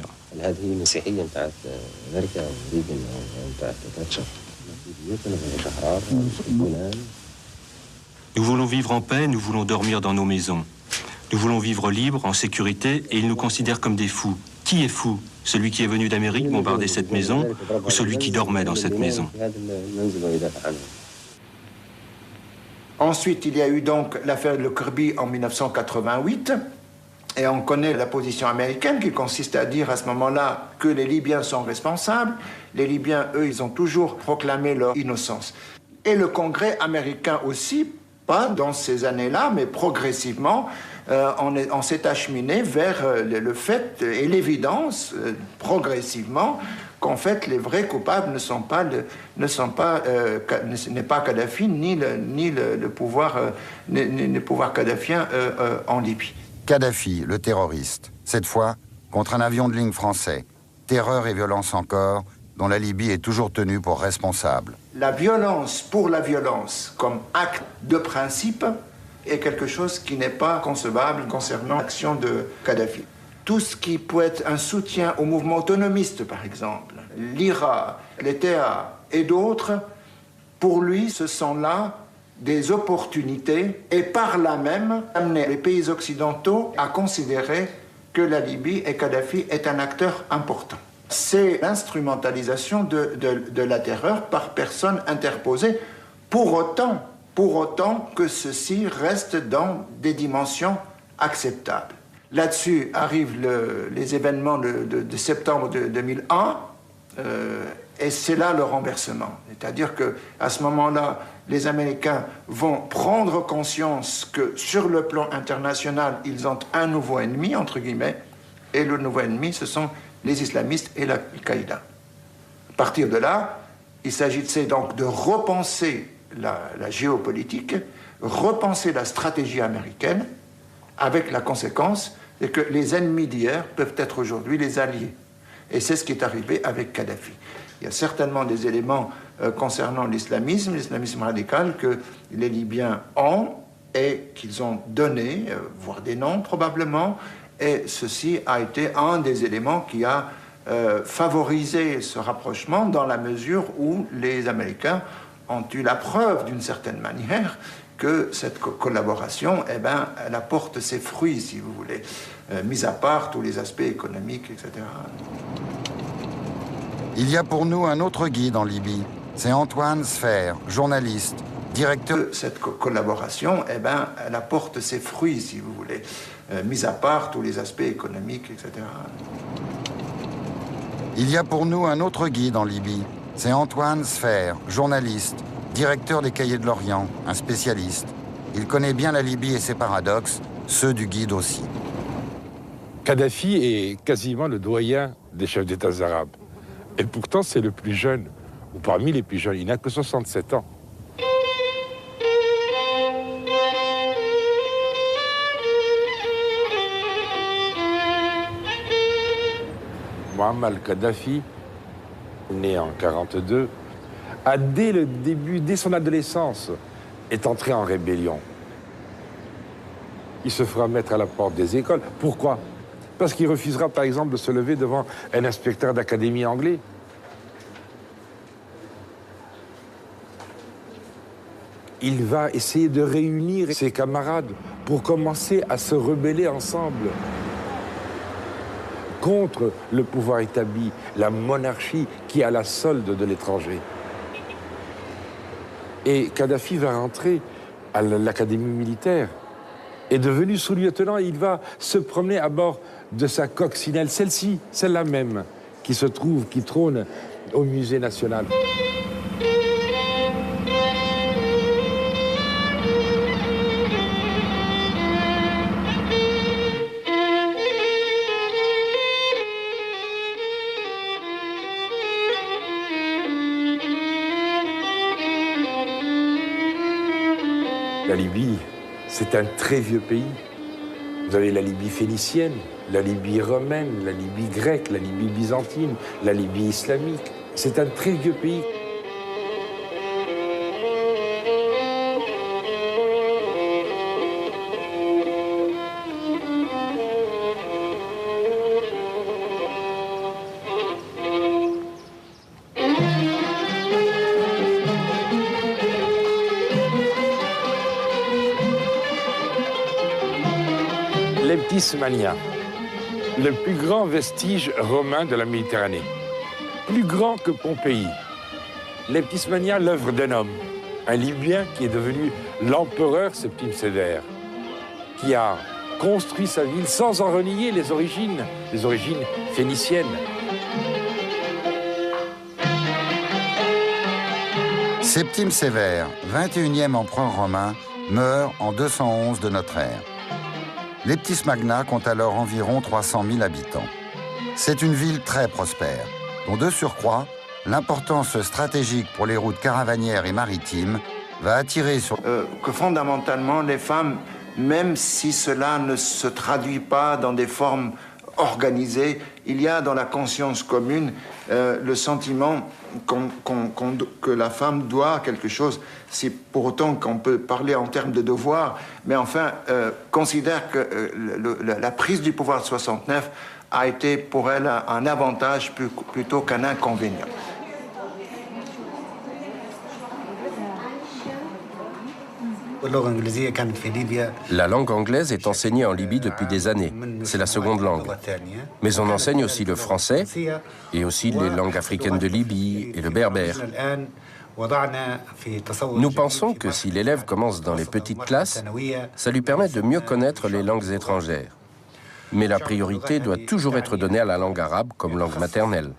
Nous voulons vivre en paix, nous voulons dormir dans nos maisons. Nous voulons vivre libres, en sécurité, et ils nous considèrent comme des fous. Qui est fou? Celui qui est venu d'Amérique bombarder cette maison ou celui qui dormait dans cette maison? Ensuite, il y a eu donc l'affaire de Kirby en 1988. Et on connaît la position américaine qui consiste à dire à ce moment-là que les Libyens sont responsables. Les Libyens, eux, ils ont toujours proclamé leur innocence. Et le Congrès américain aussi, pas dans ces années-là, mais progressivement, on s'est acheminé vers le fait et l'évidence, progressivement, qu'en fait, les vrais coupables n'est pas Kadhafi, ni le pouvoir kadhafien en Libye. Kadhafi, le terroriste, cette fois contre un avion de ligne français. Terreur et violence encore, dont la Libye est toujours tenue pour responsable. La violence pour la violence comme acte de principe est quelque chose qui n'est pas concevable concernant l'action de Kadhafi. Tout ce qui peut être un soutien au mouvement autonomiste, par exemple, l'IRA, l'ETA et d'autres, pour lui, ce sont là des opportunités et par là même amener les pays occidentaux à considérer que la Libye et Kadhafi est un acteur important. C'est l'instrumentalisation de la terreur par personne interposée, pour autant que ceci reste dans des dimensions acceptables. Là-dessus arrivent les événements de septembre 2001, et c'est là le renversement. C'est-à-dire qu'à ce moment-là, les Américains vont prendre conscience que sur le plan international, ils ont un nouveau ennemi, entre guillemets, et le nouveau ennemi, ce sont les islamistes et l'Al-Qaïda. À partir de là, il s'agissait donc de repenser la géopolitique, repenser la stratégie américaine, avec la conséquence que les ennemis d'hier peuvent être aujourd'hui les alliés. Et c'est ce qui est arrivé avec Kadhafi. Il y a certainement des éléments concernant l'islamisme radical que les Libyens ont et qu'ils ont donné, voire des noms probablement, et ceci a été un des éléments qui a favorisé ce rapprochement dans la mesure où les Américains ont eu la preuve d'une certaine manière que cette collaboration, eh ben, elle apporte ses fruits, si vous voulez, mis à part tous les aspects économiques, etc. Il y a pour nous un autre guide en Libye. C'est Antoine Sfer, journaliste, directeur. Cette collaboration, eh ben, elle apporte ses fruits, si vous voulez, mis à part tous les aspects économiques, etc. Il y a pour nous un autre guide en Libye. C'est Antoine Sfer, journaliste, directeur des Cahiers de l'Orient, un spécialiste. Il connaît bien la Libye et ses paradoxes, ceux du guide aussi. Kadhafi est quasiment le doyen des chefs d'État arabes. Et pourtant, c'est le plus jeune, ou parmi les plus jeunes. Il n'a que 67 ans. Muammar Kadhafi, né en 1942, a dès le début, dès son adolescence, est entré en rébellion. Il se fera mettre à la porte des écoles. Pourquoi? Parce qu'il refusera, par exemple, de se lever devant un inspecteur d'académie anglais. Il va essayer de réunir ses camarades pour commencer à se rebeller ensemble contre le pouvoir établi, la monarchie qui est à la solde de l'étranger. Et Kadhafi va rentrer à l'académie militaire. Est devenu sous-lieutenant et il va se promener à bord de sa coccinelle, celle-ci, celle-là même, qui se trouve, qui trône au musée national. La Libye, c'est un très vieux pays. Vous avez la Libye phénicienne, la Libye romaine, la Libye grecque, la Libye byzantine, la Libye islamique. C'est un très vieux pays. L'Eptismania, le plus grand vestige romain de la Méditerranée, plus grand que Pompéi. L'Eptismania, l'œuvre d'un homme, un Libyen qui est devenu l'empereur Septime Sévère, qui a construit sa ville sans en renier les origines phéniciennes. Septime Sévère, 21e empereur romain, meurt en 211 de notre ère. L'Eptismania compte alors environ 300 000 habitants. C'est une ville très prospère, dont de surcroît, l'importance stratégique pour les routes caravanières et maritimes va attirer sur... que fondamentalement, les femmes, même si cela ne se traduit pas dans des formes organisées, il y a dans la conscience commune le sentiment que la femme doit quelque chose, si pour autant qu'on peut parler en termes de devoir, mais enfin, considère que la prise du pouvoir de 69 a été pour elle un avantage plutôt qu'un inconvénient. La langue anglaise est enseignée en Libye depuis des années. C'est la seconde langue. Mais on enseigne aussi le français et aussi les langues africaines de Libye et le berbère. Nous pensons que si l'élève commence dans les petites classes, ça lui permet de mieux connaître les langues étrangères. Mais la priorité doit toujours être donnée à la langue arabe comme langue maternelle.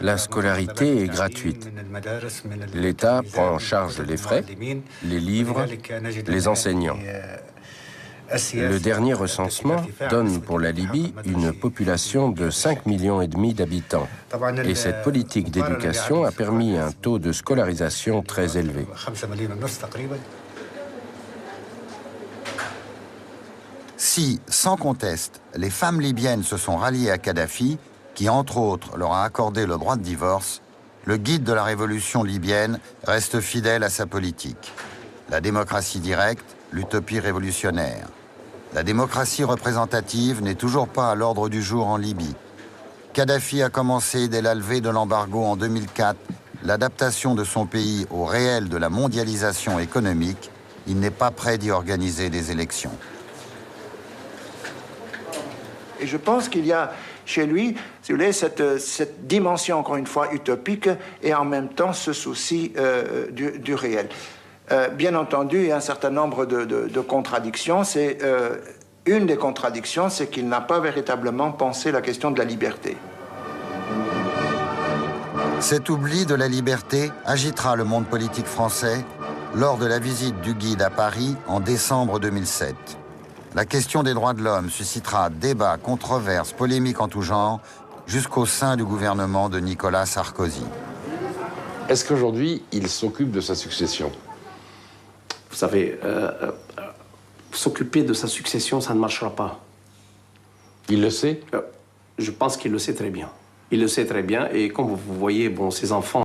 La scolarité est gratuite. L'État prend en charge les frais, les livres, les enseignants. Le dernier recensement donne pour la Libye une population de 5,5 millions d'habitants. Et cette politique d'éducation a permis un taux de scolarisation très élevé. Si, sans conteste, les femmes libyennes se sont ralliées à Kadhafi, qui entre autres leur a accordé le droit de divorce, le guide de la révolution libyenne reste fidèle à sa politique. La démocratie directe, l'utopie révolutionnaire. La démocratie représentative n'est toujours pas à l'ordre du jour en Libye. Kadhafi a commencé dès la levée de l'embargo en 2004 l'adaptation de son pays au réel de la mondialisation économique. Il n'est pas prêt d'y organiser des élections. Et je pense qu'il y a chez lui, si vous voulez, cette dimension, encore une fois, utopique et en même temps ce souci du réel. Bien entendu, il y a un certain nombre de contradictions. Une des contradictions, c'est qu'il n'a pas véritablement pensé la question de la liberté. Cet oubli de la liberté agitera le monde politique français lors de la visite du guide à Paris en décembre 2007. La question des droits de l'homme suscitera débats, controverses, polémiques en tout genre, jusqu'au sein du gouvernement de Nicolas Sarkozy. Est-ce qu'aujourd'hui, il s'occupe de sa succession? Vous savez, s'occuper de sa succession, ça ne marchera pas. Il le sait? Je pense qu'il le sait très bien. Il le sait très bien, et comme vous voyez, bon, ses enfants